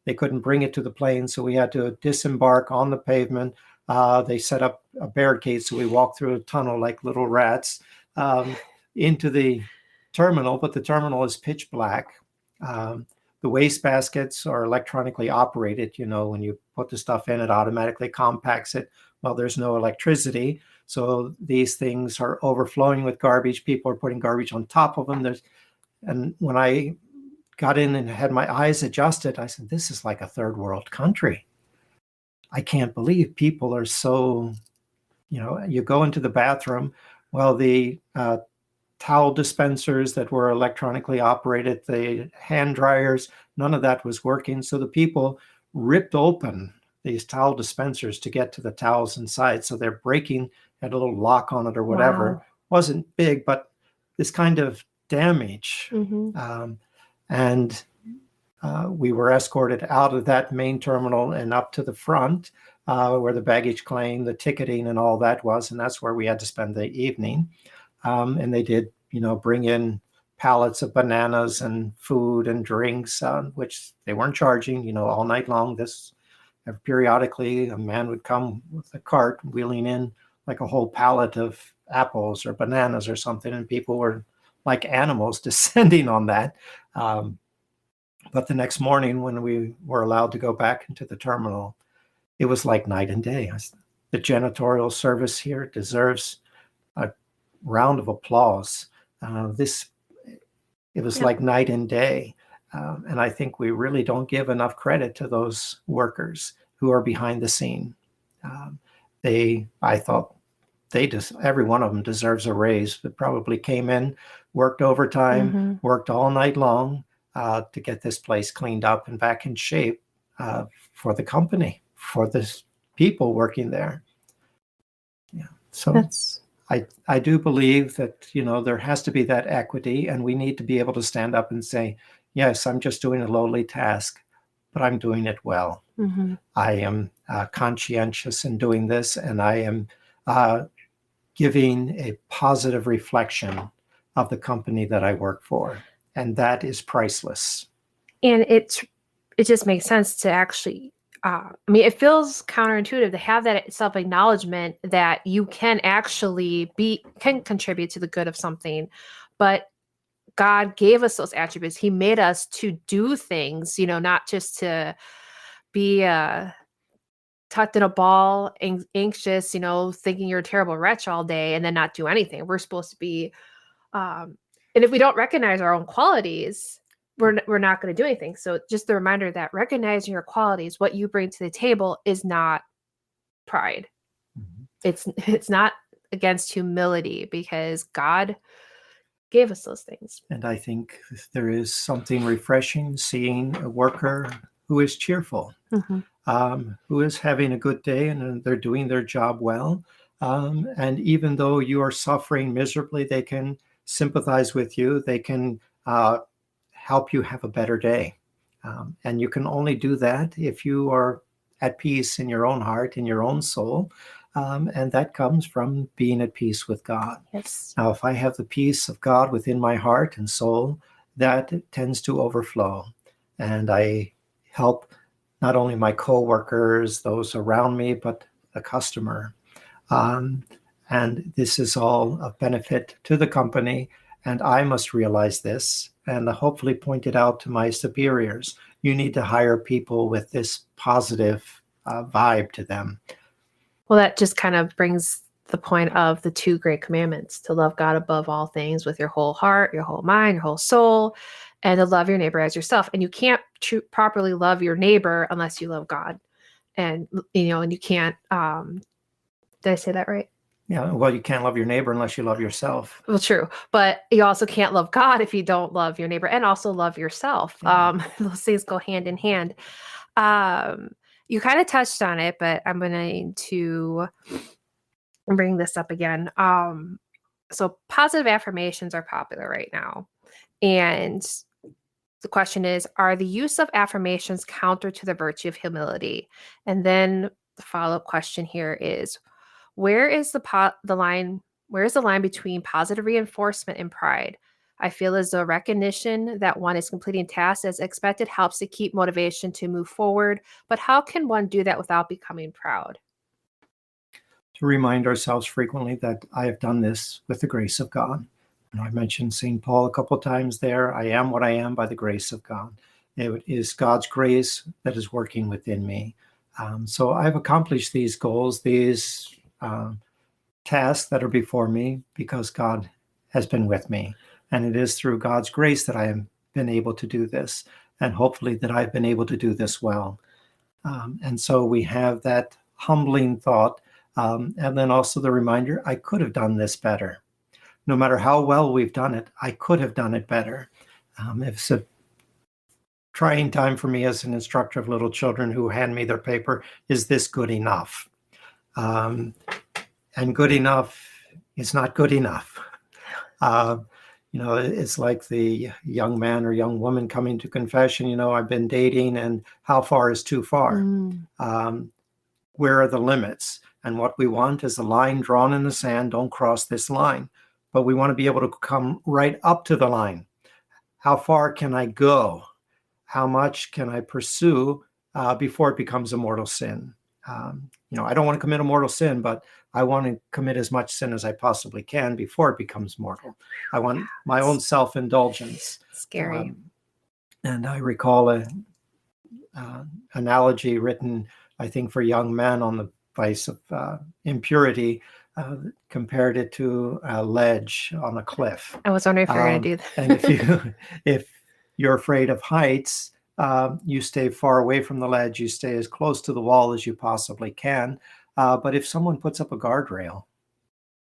They couldn't bring it to the plane, so we had to disembark on the pavement. They set up a barricade, so we walked through a tunnel like little rats into the terminal, but the terminal is pitch black. The waste baskets are electronically operated. When you put the stuff in, it automatically compacts it. Well, there's no electricity, so these things are overflowing with garbage. People are putting garbage on top of them. And when I got in and had my eyes adjusted, I said, this is like a third world country. I can't believe people are so, you go into the bathroom, well, the towel dispensers that were electronically operated, the hand dryers, none of that was working. So the people ripped open these towel dispensers to get to the towels inside. So they're breaking, had a little lock on it or whatever. Wow. Wasn't big, but this kind of damage. Mm-hmm. We were escorted out of that main terminal and up to the front where the baggage claim, the ticketing and all that was. And that's where we had to spend the evening. And they did, bring in pallets of bananas and food and drinks, which they weren't charging, all night long. Periodically, a man would come with a cart wheeling in like a whole pallet of apples or bananas or something. And people were like animals descending on that. But the next morning when we were allowed to go back into the terminal, it was like night and day. The janitorial service here deserves a round of applause. It was like night and day. And I think we really don't give enough credit to those workers who are behind the scene. I thought every one of them deserves a raise, but probably came in, worked overtime, worked all night long to get this place cleaned up and back in shape for the company, for the people working there. Yeah. So I do believe that, there has to be that equity, and we need to be able to stand up and say, yes, I'm just doing a lowly task, but I'm doing it well. Mm-hmm. I am conscientious in doing this, and I am giving a positive reflection of the company that I work for. And that is priceless. And it just makes sense to actually, it feels counterintuitive to have that self-acknowledgement that you can actually can contribute to the good of something, but God gave us those attributes. He made us to do things, not just to be tucked in a ball, anxious, thinking you're a terrible wretch all day and then not do anything. We're supposed to be, and if we don't recognize our own qualities, we're not going to do anything. So just the reminder that recognizing your qualities, what you bring to the table, is not pride. Mm-hmm. It's not against humility, because God gave us those things. And I think there is something refreshing seeing a worker who is cheerful, who is having a good day, and they're doing their job well. And even though you are suffering miserably, they can sympathize with you. They can help you have a better day. And you can only do that if you are at peace in your own heart, in your own soul. And that comes from being at peace with God. Yes. Now, if I have the peace of God within my heart and soul, that tends to overflow. And I help not only my coworkers, those around me, but the customer. And this is all of benefit to the company. And I must realize this and hopefully point it out to my superiors. You need to hire people with this positive vibe to them. Well, that just kind of brings the point of the 2 great commandments: to love God above all things with your whole heart, your whole mind, your whole soul, and to love your neighbor as yourself. And you can't properly love your neighbor unless you love God. And, and you can't, did I say that right? Yeah, well, you can't love your neighbor unless you love yourself. Well, true. But you also can't love God if you don't love your neighbor, and also love yourself. Yeah. Those things go hand in hand. You kind of touched on it, but I'm going to bring this up again. So positive affirmations are popular right now. And the question is, are the use of affirmations counter to the virtue of humility? And then the follow-up question here is, where is the line between positive reinforcement and pride? I feel as though recognition that one is completing tasks as expected helps to keep motivation to move forward. But how can one do that without becoming proud? To remind ourselves frequently that I have done this with the grace of God. And I mentioned St. Paul a couple of times there. I am what I am by the grace of God. It is God's grace that is working within me. So I've accomplished these goals, these tasks that are before me because God has been with me. And it is through God's grace that I have been able to do this. And hopefully that I've been able to do this well. And so we have that humbling thought. And then also the reminder, I could have done this better. No matter how well we've done it, I could have done it better. It's a trying time for me as an instructor of little children who hand me their paper. Is this good enough? And good enough is not good enough. It's like the young man or young woman coming to confession, I've been dating, and how far is too far? Where are the limits? And what we want is a line drawn in the sand. Don't cross this line. But we want to be able to come right up to the line. How far can I go? How much can I pursue before it becomes a mortal sin? I don't want to commit a mortal sin, but I want to commit as much sin as I possibly can before it becomes mortal. I want my own self-indulgence. Scary. And I recall an analogy written, I think, for young men on the vice of impurity, compared it to a ledge on a cliff. I was wondering if you're going to do that. And if you're afraid of heights, you stay far away from the ledge. You stay as close to the wall as you possibly can. But if someone puts up a guardrail,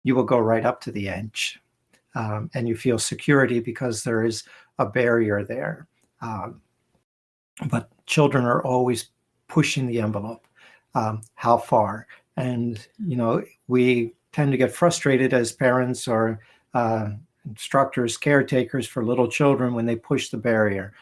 you will go right up to the edge. And you feel security because there is a barrier there. But children are always pushing the envelope. How far? And, we tend to get frustrated as parents or instructors, caretakers for little children when they push the barrier,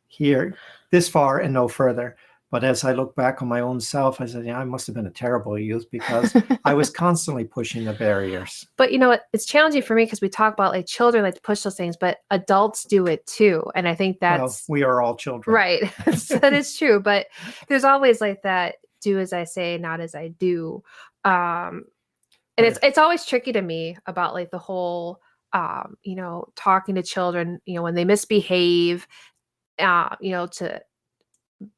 here, this far and no further. But as I look back on my own self, I said, I must have been a terrible youth because I was constantly pushing the barriers. But you know what? It's challenging for me because we talk about like children like to push those things, but adults do it too. And I think that's we are all children. Right. So that is true. But there's always like that, do as I say, not as I do. And it's always tricky to me about like the whole, talking to children, when they misbehave, to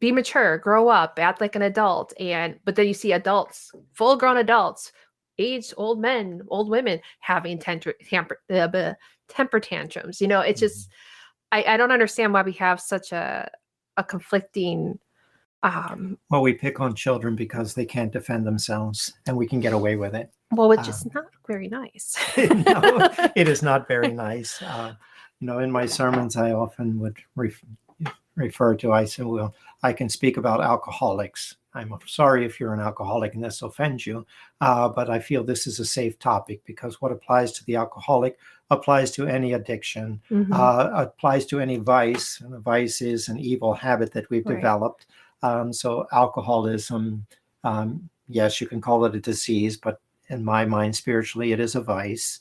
be mature, grow up, act like an adult. But then you see adults, full grown adults, aged old men, old women having temper tantrums. It's just, I don't understand why we have such a conflicting. Well, we pick on children because they can't defend themselves and we can get away with it. Well, which is not very nice. No, it is not very nice. In my sermons, I often would refer to, I say, well, I can speak about alcoholics. I'm sorry if you're an alcoholic and this offends you, but I feel this is a safe topic because what applies to the alcoholic applies to any addiction, applies to any vice. And a vice is an evil habit that we've developed. So alcoholism, yes, you can call it a disease, but in my mind, spiritually, it is a vice.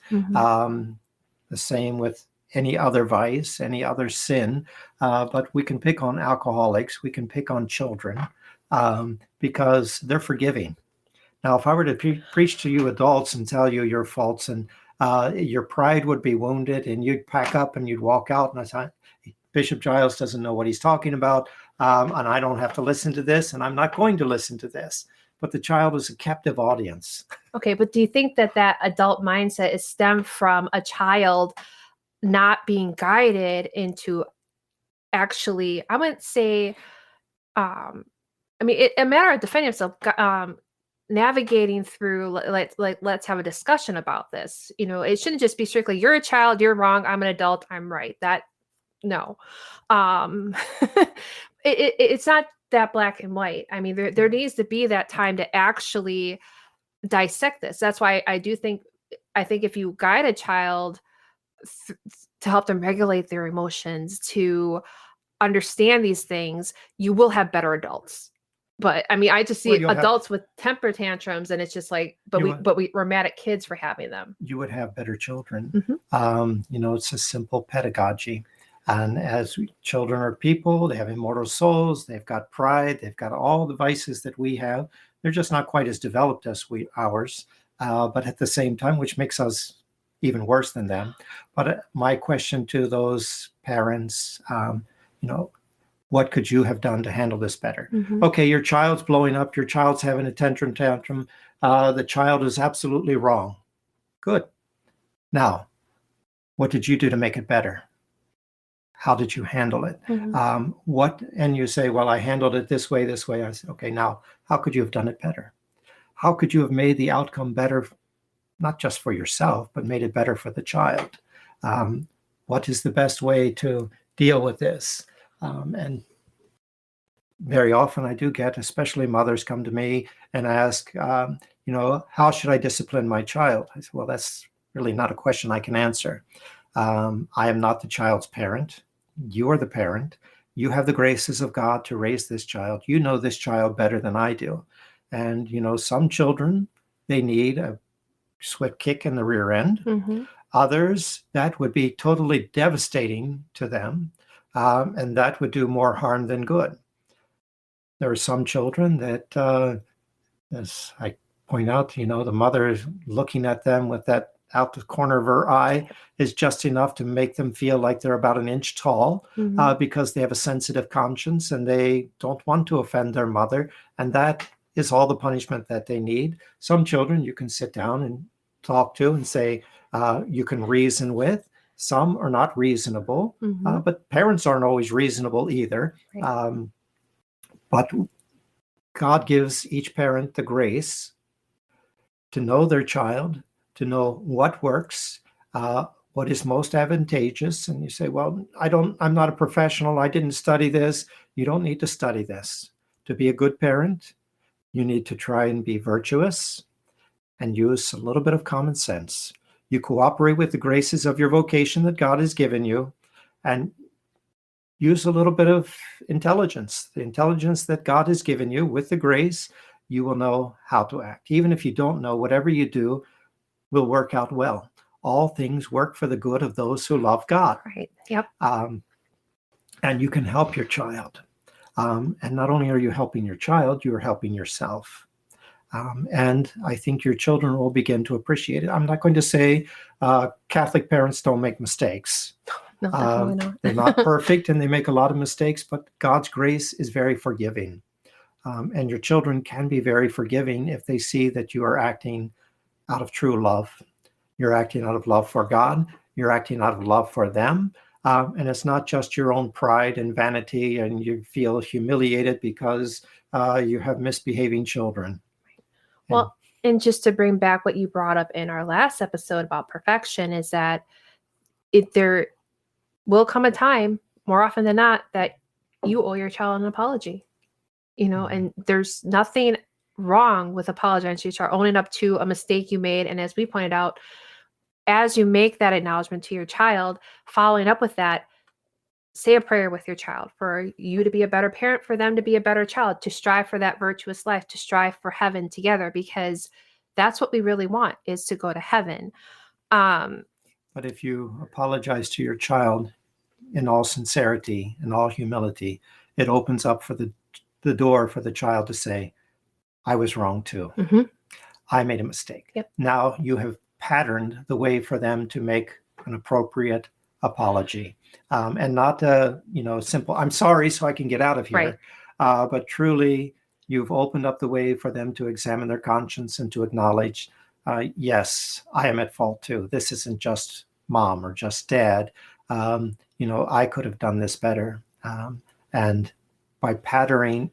The same with any other vice, any other sin. But we can pick on alcoholics, we can pick on children, because they're forgiving. Now, if I were to preach to you adults and tell you your faults, and your pride would be wounded, and you'd pack up and you'd walk out, and I thought, Bishop Giles doesn't know what he's talking about, and I don't have to listen to this, and I'm not going to listen to this. But the child is a captive audience. Okay, but do you think that that adult mindset is stemmed from a child not being guided into actually, I wouldn't say, I mean, a matter of defending himself, navigating through, like, let's have a discussion about this. It shouldn't just be strictly, you're a child, you're wrong, I'm an adult, I'm right. No. It's not that black and white. I mean, there needs to be that time to actually dissect this. That's why I think if you guide a child to help them regulate their emotions, to understand these things, you will have better adults. But I mean, I just see adults with temper tantrums, and it's just like, we're mad at kids for having them. You would have better children. It's a simple pedagogy. And as children are people, they have immortal souls, they've got pride, they've got all the vices that we have. They're just not quite as developed as ours, but at the same time, which makes us even worse than them. But my question to those parents, what could you have done to handle this better? Okay, your child's blowing up, your child's having a tantrum. The child is absolutely wrong. Good. Now, what did you do to make it better? How did you handle it? And you say, well, I handled it this way. I say, okay, now, how could you have done it better? How could you have made the outcome better, not just for yourself, but made it better for the child? What is the best way to deal with this? And very often I do get, especially mothers come to me and ask, how should I discipline my child? I say, well, that's really not a question I can answer. I am not the child's parent. You are the parent. You have the graces of God to raise this child. You know this child better than I do. And, some children, they need a swift kick in the rear end. Others, that would be totally devastating to them. And that would do more harm than good. There are some children that, as I point out, the mother is looking at them with that out the corner of her eye is just enough to make them feel like they're about an inch tall, because they have a sensitive conscience and they don't want to offend their mother. And that is all the punishment that they need. Some children you can sit down and talk to and say, you can reason with. Some are not reasonable, but parents aren't always reasonable either. Right. But God gives each parent the grace to know their child, to know what works, what is most advantageous. And you say, well, I'm not a professional. I didn't study this. You don't need to study this. To be a good parent, you need to try and be virtuous and use a little bit of common sense. You cooperate with the graces of your vocation that God has given you, and use a little bit of intelligence, the intelligence that God has given you. With the grace, you will know how to act. Even if you don't know, whatever you do will work out well. All things work for the good of those who love God. Right. Yep. And you can help your child. And not only are you helping your child, you are helping yourself. And I think your children will begin to appreciate it. I'm not going to say Catholic parents don't make mistakes. No, definitely not. They're not perfect and they make a lot of mistakes, but God's grace is very forgiving. And your children can be very forgiving if they see that you are acting out of true love. You're acting out of love for God. You're acting out of love for them. And it's not just your own pride and vanity and you feel humiliated because you have misbehaving children. Well, and just to bring back what you brought up in our last episode about perfection is that there will come a time, more often than not, that you owe your child an apology. And there's nothing wrong with apologizing to your child, owning up to a mistake you made. And as we pointed out, as you make that acknowledgement to your child, following up with that, say a prayer with your child for you to be a better parent, for them to be a better child, to strive for that virtuous life, to strive for heaven together, because that's what we really want, is to go to heaven. But if you apologize to your child in all sincerity, in all humility, it opens up for the door for the child to say, I was wrong too. Mm-hmm. I made a mistake. Yep. Now you have patterned the way for them to make an appropriate apology, and not a simple "I'm sorry so I can get out of here," Right. but truly you've opened up the way for them to examine their conscience and to acknowledge, yes, I am at fault too. This isn't just mom or just dad. I could have done this better, and by patterning.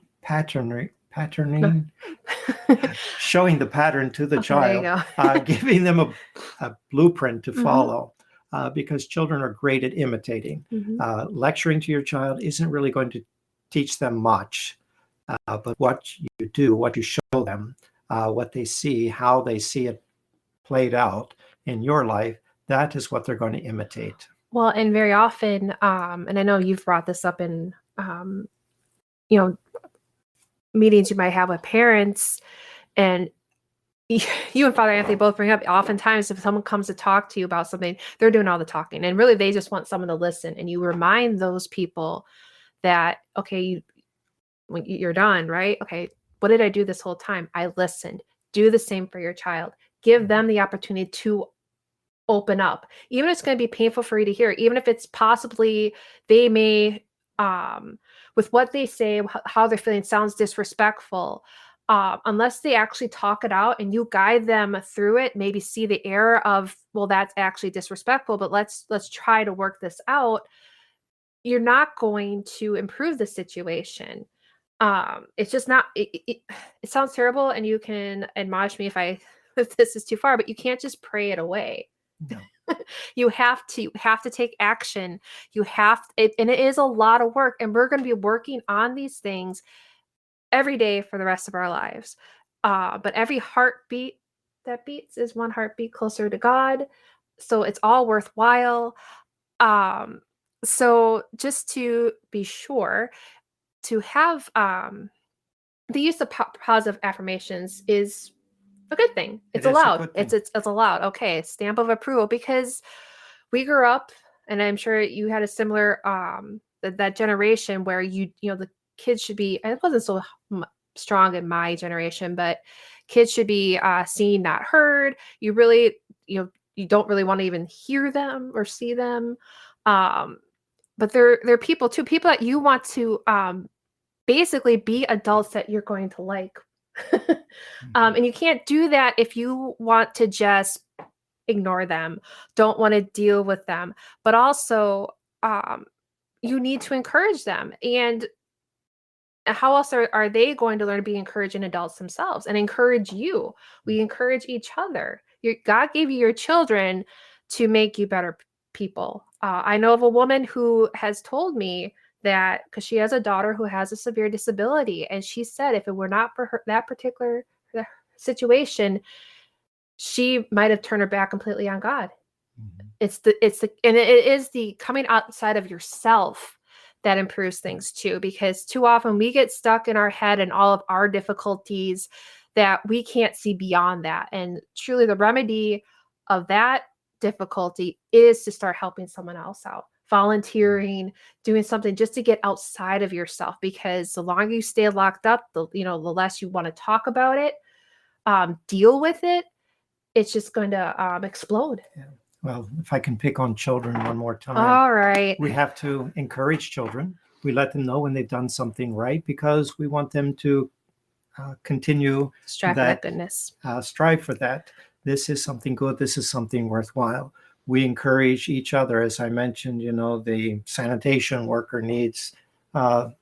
Showing the pattern to the child, giving them a blueprint to follow, because children are great at imitating. Mm-hmm. Lecturing to your child isn't really going to teach them much, but what you do, what you show them, what they see, how they see it played out in your life, that is what they're going to imitate. Well, and very often, and I know you've brought this up in, meetings you might have with parents, and you and Father Anthony both bring up, oftentimes if someone comes to talk to you about something, they're doing all the talking, and really they just want someone to listen. And you remind those people that, okay, when you're done, right? Okay, what did I do this whole time? I listened. Do the same for your child. Give them the opportunity to open up, even if it's going to be painful for you to hear, even if it's possibly they may, with what they say, how they're feeling sounds disrespectful. Unless they actually talk it out and you guide them through it, maybe see the error of, well, that's actually disrespectful, but let's try to work this out. You're not going to improve the situation. It's just not, it sounds terrible, and you can admonish me if this is too far, but you can't just pray it away. No. You have to take action. And it is a lot of work, and we're going to be working on these things every day for the rest of our lives. But every heartbeat that beats is one heartbeat closer to God. So it's all worthwhile. So just to be sure, to have the use of positive affirmations is a good thing. It's allowed. It's allowed. Okay, stamp of approval, because we grew up, and I'm sure you had a similar that generation where the kids should be, and it wasn't so strong in my generation, but kids should be seen, not heard. You really, you don't really want to even hear them or see them. But they're people too, people that you want to basically be adults that you're going to like. And you can't do that if you want to just ignore them, don't want to deal with them. But also, you need to encourage them. And how else are they going to learn to be encouraging adults themselves and encourage you? We encourage each other. God gave you your children to make you better people. I know of a woman who has told me that, because she has a daughter who has a severe disability, and she said if it were not for her, that particular situation, she might have turned her back completely on God. Mm-hmm. And it is the coming outside of yourself that improves things too, because too often we get stuck in our head and all of our difficulties that we can't see beyond that. And truly the remedy of that difficulty is to start helping someone else out, volunteering, doing something just to get outside of yourself, because the longer you stay locked up, the less you want to talk about it, deal with it. It's just going to explode. Yeah. Well, if I can pick on children one more time. All right. We have to encourage children. We let them know when they've done something right, because we want them to continue strive for that goodness. Strive for that. This is something good. This is something worthwhile. We encourage each other. As I mentioned, the sanitation worker needs, I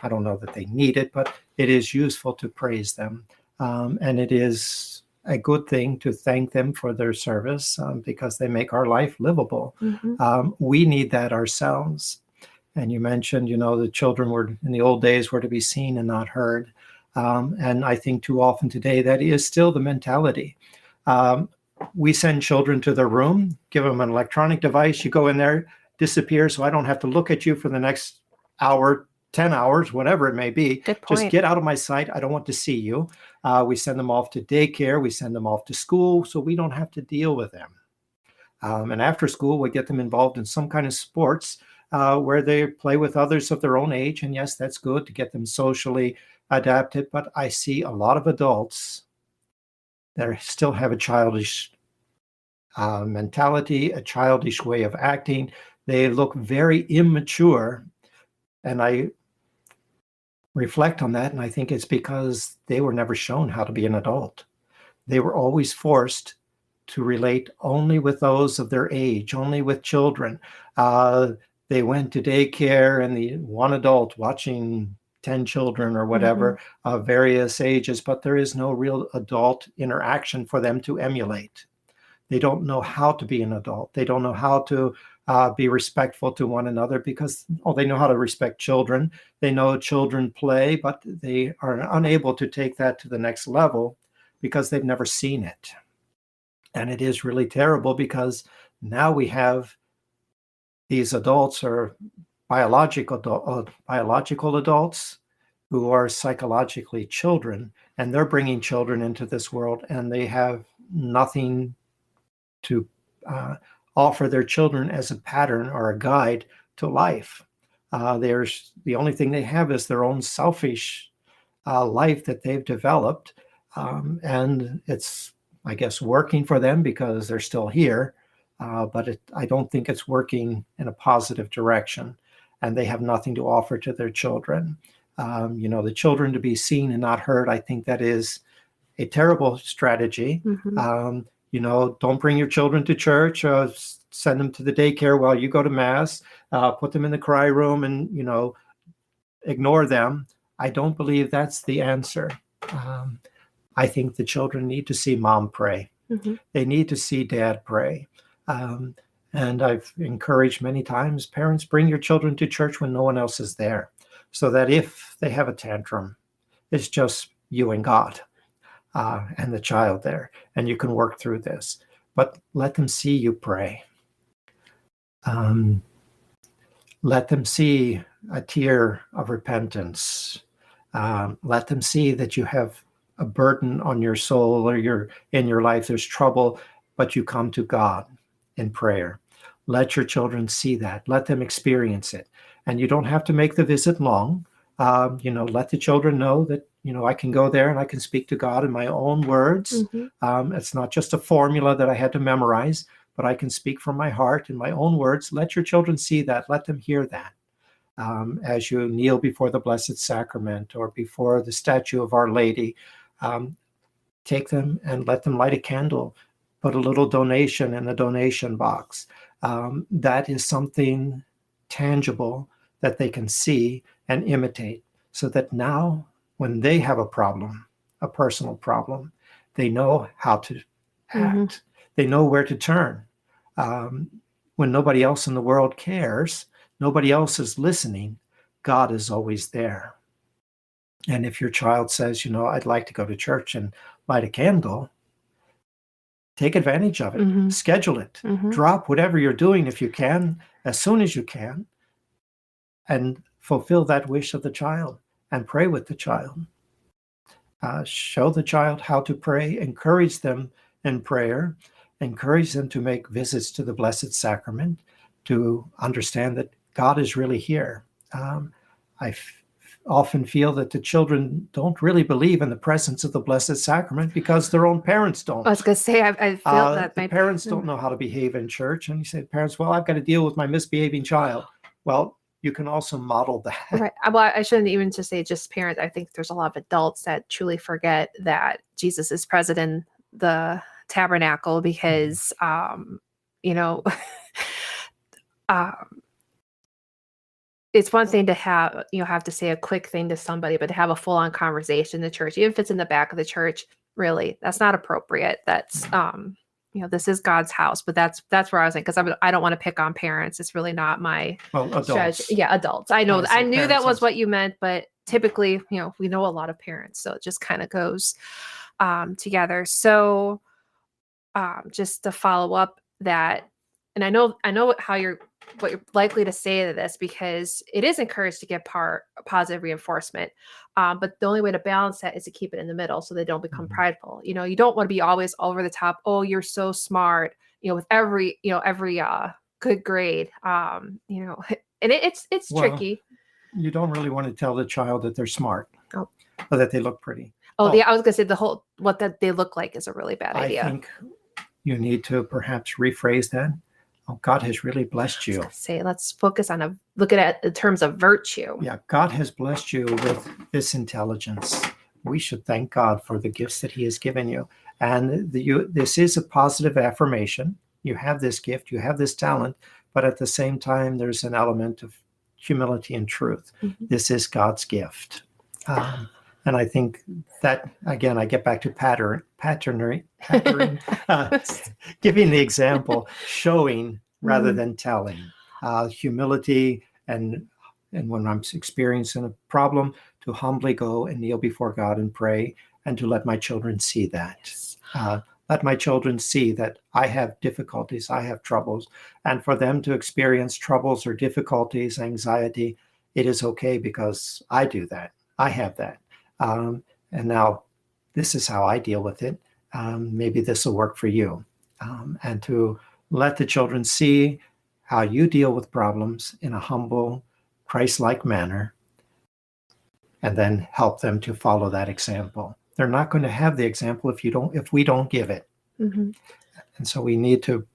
don't know that they need it, but it is useful to praise them. And it is a good thing to thank them for their service, because they make our life livable. Mm-hmm. We need that ourselves. And you mentioned, the children were in the old days were to be seen and not heard. And I think too often today that is still the mentality. We send children to their room, give them an electronic device. You go in there, disappear so I don't have to look at you for the next hour, 10 hours, whatever it may be. Good Just point. get out of my sight. I don't want to see you. We send them off to daycare. We send them off to school so we don't have to deal with them. And after school, we get them involved in some kind of sports where they play with others of their own age. And yes, that's good to get them socially adapted. But I see a lot of adults that still have a childish mentality, a childish way of acting. They look very immature. And I reflect on that, and I think it's because they were never shown how to be an adult. They were always forced to relate only with those of their age, only with children. They went to daycare and the one adult watching 10 children or whatever of various ages, but there is no real adult interaction for them to emulate. They don't know how to be an adult. They don't know how to be respectful to one another because they know how to respect children. They know children play, but they are unable to take that to the next level because they've never seen it. And it is really terrible because now we have these adults or biological adults who are psychologically children, and they're bringing children into this world, and they have nothing to offer their children as a pattern or a guide to life. There's the only thing they have is their own selfish life that they've developed, and it's, I guess, working for them because they're still here, but I don't think it's working in a positive direction, and they have nothing to offer to their children. The children to be seen and not heard, I think that is a terrible strategy. Don't bring your children to church, send them to the daycare while you go to mass, put them in the cry room and, ignore them. I don't believe that's the answer. I think the children need to see mom pray. They need to see dad pray. And I've encouraged many times, parents, bring your children to church when no one else is there, so that if they have a tantrum, it's just you and God. And the child there, and you can work through this. But let them see you pray. Let them see a tear of repentance. Let them see that you have a burden on your soul or in your life. There's trouble, but you come to God in prayer. Let your children see that. Let them experience it. And you don't have to make the visit long. Let the children know that, I can go there and I can speak to God in my own words. It's not just a formula that I had to memorize, but I can speak from my heart in my own words. Let your children see that. Let them hear that. As you kneel before the Blessed Sacrament or before the statue of Our Lady, take them and let them light a candle, put a little donation in the donation box. That is something tangible that they can see and imitate, so that now when they have a problem, a personal problem, they know how to act. They know where to turn. When nobody else in the world cares, nobody else is listening, God is always there. And if your child says, I'd like to go to church and light a candle, take advantage of it. Schedule it. Drop whatever you're doing if you can, as soon as you can, and fulfill that wish of the child and pray with the child. Show the child how to pray, encourage them in prayer, encourage them to make visits to the Blessed Sacrament, to understand that God is really here. I often feel that the children don't really believe in the presence of the Blessed Sacrament because their own parents don't. I was going to say, I feel that the parents don't know how to behave in church. And you say, parents, well, I've got to deal with my misbehaving child. Well, you can also model that. Right. Well, I shouldn't even just say just parents. I think there's a lot of adults that truly forget that Jesus is present in the tabernacle because, it's one thing to have to say a quick thing to somebody, but to have a full-on conversation in the church, even if it's in the back of the church, really, that's not appropriate. That's, this is God's house, but that's where I was at, because I don't want to pick on parents. It's really not my adults. strategy. Yeah, adults. I know. I knew that was what you meant, but typically, we know a lot of parents, so it just kind of goes together. So just to follow up that, and I know what you're likely to say to this, because it is encouraged to get positive reinforcement. But the only way to balance that is to keep it in the middle so they don't become prideful. You don't want to be always over the top. Oh, you're so smart, with every good grade. And it's tricky. You don't really want to tell the child that they're smart or that they look pretty. Yeah, I was going to say what that they look like is a really bad idea. I think you need to perhaps rephrase that. Oh, God has really blessed you. Let's focus on look at it in terms of virtue. Yeah, God has blessed you with this intelligence. We should thank God for the gifts that he has given you. And this is a positive affirmation. You have this gift, you have this talent, but at the same time, there's an element of humility and truth. This is God's gift. And I think that, again, I get back to patterning, giving the example, showing rather than telling. Humility, and when I'm experiencing a problem, to humbly go and kneel before God and pray, and to let my children see that. Let my children see that I have difficulties, I have troubles, and for them to experience troubles or difficulties, anxiety, it is okay because I do that. I have that. And now this is how I deal with it. Maybe this will work for you. And to let the children see how you deal with problems in a humble, Christ-like manner, and then help them to follow that example. They're not going to have the example if we don't give it. And so we need to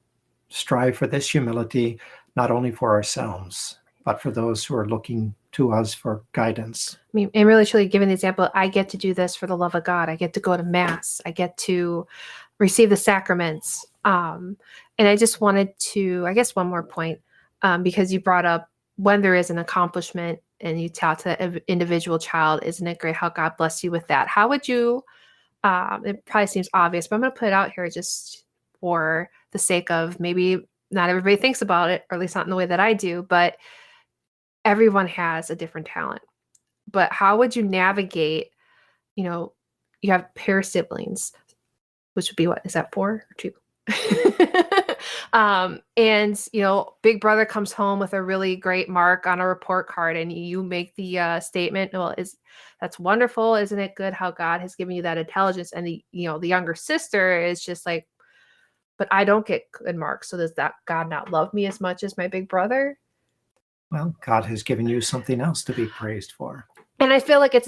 strive for this humility, not only for ourselves, but for those who are looking to us for guidance. I mean, and really truly giving the example, I get to do this for the love of God. I get to go to Mass. I get to receive the sacraments. And I just wanted to, I guess, one more point, because you brought up when there is an accomplishment and you tell to an individual child, isn't it great how God bless you with that? How would you, it probably seems obvious, but I'm going to put it out here just for the sake of maybe not everybody thinks about it, or at least not in the way that I do, but everyone has a different talent. But how would you navigate, you have a pair of siblings, which would be what, is that 4 or 2? And big brother comes home with a really great mark on a report card, and you make the statement, well, that's wonderful, isn't it good how God has given you that intelligence? And the younger sister is just like, but I don't get good marks, so does that God not love me as much as my big brother? Well, God has given you something else to be praised for. And I feel like it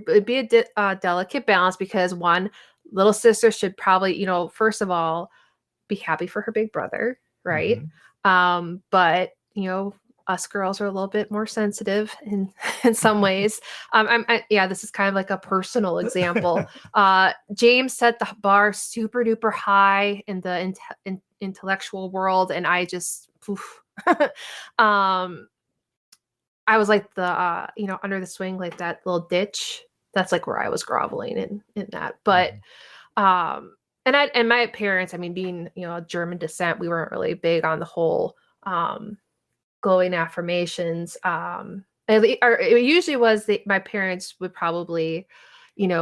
would be a delicate balance, because one, little sister should probably, first of all, be happy for her big brother, right? But us girls are a little bit more sensitive in some ways. This is kind of like a personal example. James set the bar super duper high in the intellectual world, and I just I was like the under the swing, like that little ditch. That's like where I was groveling in that. But and my parents, I mean, being German descent, we weren't really big on the whole glowing affirmations. It usually was my parents would probably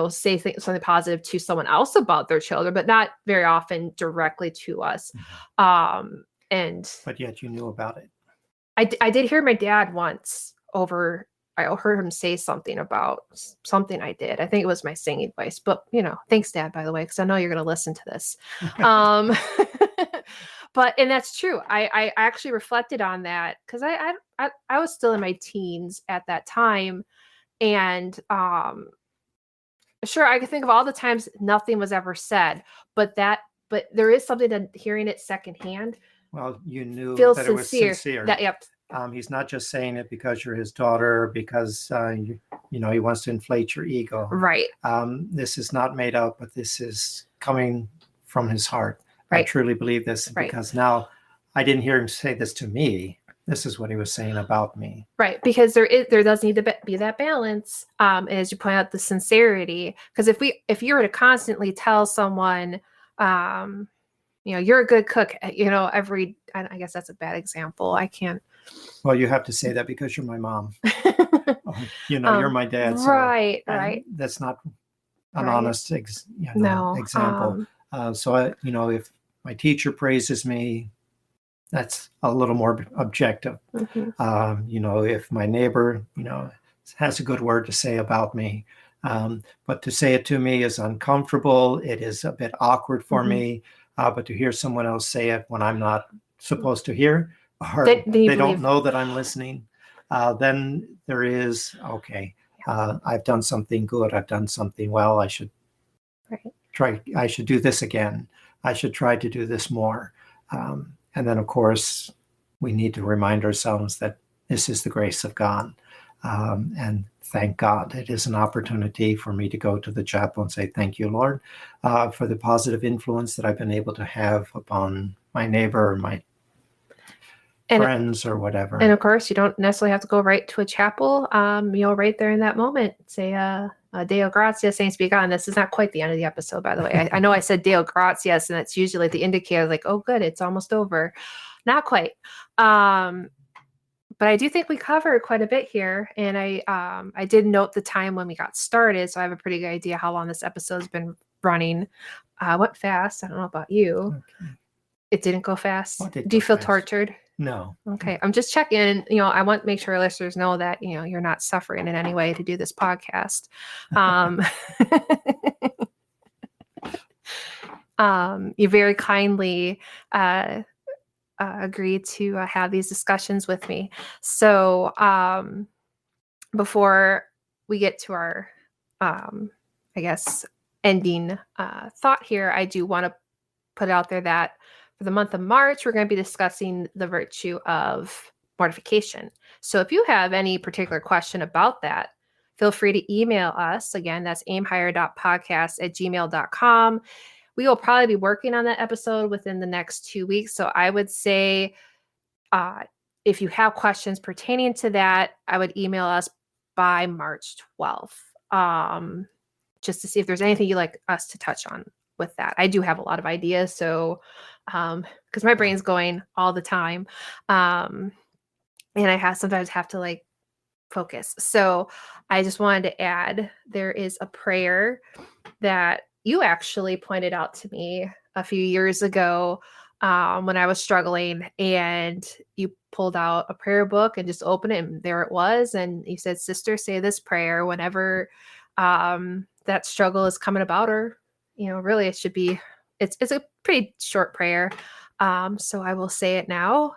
say something positive to someone else about their children, but not very often directly to us. But yet you knew about it. I did hear my dad once I heard him say something about something I did. I think it was my singing voice, but thanks, Dad, by the way, because I know you're going to listen to this. But that's true. I actually reflected on that, because I was still in my teens at that time, and sure, I can think of all the times nothing was ever said, but there is something to hearing it secondhand. Well, you knew feels that sincere. It was sincere. Yep. He's not just saying it because you're his daughter, because he wants to inflate your ego. Right. This is not made up, but this is coming from his heart. Right. I truly believe this, because now I didn't hear him say this to me. This is what he was saying about me. Right, because there does need to be that balance, as you point out, the sincerity. Because if you were to constantly tell someone, you're a good cook, I guess that's a bad example. I can't. Well, you have to say that because you're my mom. You're my dad. So, right. That's not an honest example. No. So if my teacher praises me, That's a little more objective. If my neighbor, has a good word to say about me, but to say it to me is uncomfortable. It is a bit awkward for me. But to hear someone else say it when I'm not supposed to hear, or they don't know that I'm listening, then there is, okay, I've done something good. I've done something well. I should I should do this again. I should try to do this more. And then, of course, we need to remind ourselves that this is the grace of God. And thank God it is an opportunity for me to go to the chapel and say, thank you, Lord, for the positive influence that I've been able to have upon my neighbor or my friends or whatever. And of course, you don't necessarily have to go right to a chapel. Right there in that moment, say, Deo gratias, saints be God. And this is not quite the end of the episode, by the way. I know I said Deo gratias, and that's usually the indicator, like, oh, good, it's almost over. Not quite. But I do think we covered quite a bit here. And I did note the time when we got started, so I have a pretty good idea how long this episode's been running. Went fast. I don't know about you. Okay. It didn't go fast. Do you feel tortured? No. Okay. I'm just checking. I want to make sure our listeners know that, you're not suffering in any way to do this podcast. You very kindly agreed to have these discussions with me. So before we get to our, ending thought here, I do want to put out there that for the month of March, we're going to be discussing the virtue of mortification. So if you have any particular question about that, feel free to email us. Again, that's aimhigher.podcast@gmail.com. We will probably be working on that episode within the next 2 weeks. So I would say if you have questions pertaining to that, I would email us by March 12th, just to see if there's anything you'd like us to touch on with that. I do have a lot of ideas, so because my brain's going all the time, and I sometimes have to focus. So I just wanted to add, there is a prayer that you actually pointed out to me a few years ago when I was struggling, and you pulled out a prayer book and just opened it, and there it was. And you said, sister, say this prayer whenever that struggle is coming about, or really it should be, it's a pretty short prayer. So I will say it now.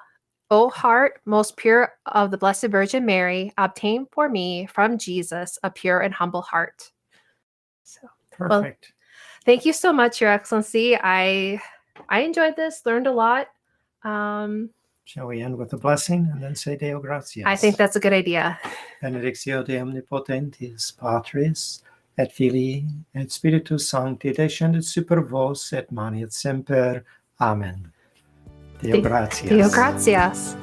O heart most pure of the Blessed Virgin Mary, obtain for me from Jesus a pure and humble heart. So perfect. Well, thank you so much, Your Excellency. I enjoyed this, learned a lot. Shall we end with a blessing and then say Deo gratias? I think that's a good idea. Benedictio de omnipotentis Patris, et Filii, et Spiritus Sancti, descendit super vos, et manet semper. Amen. Deo gratias. Deo gratias.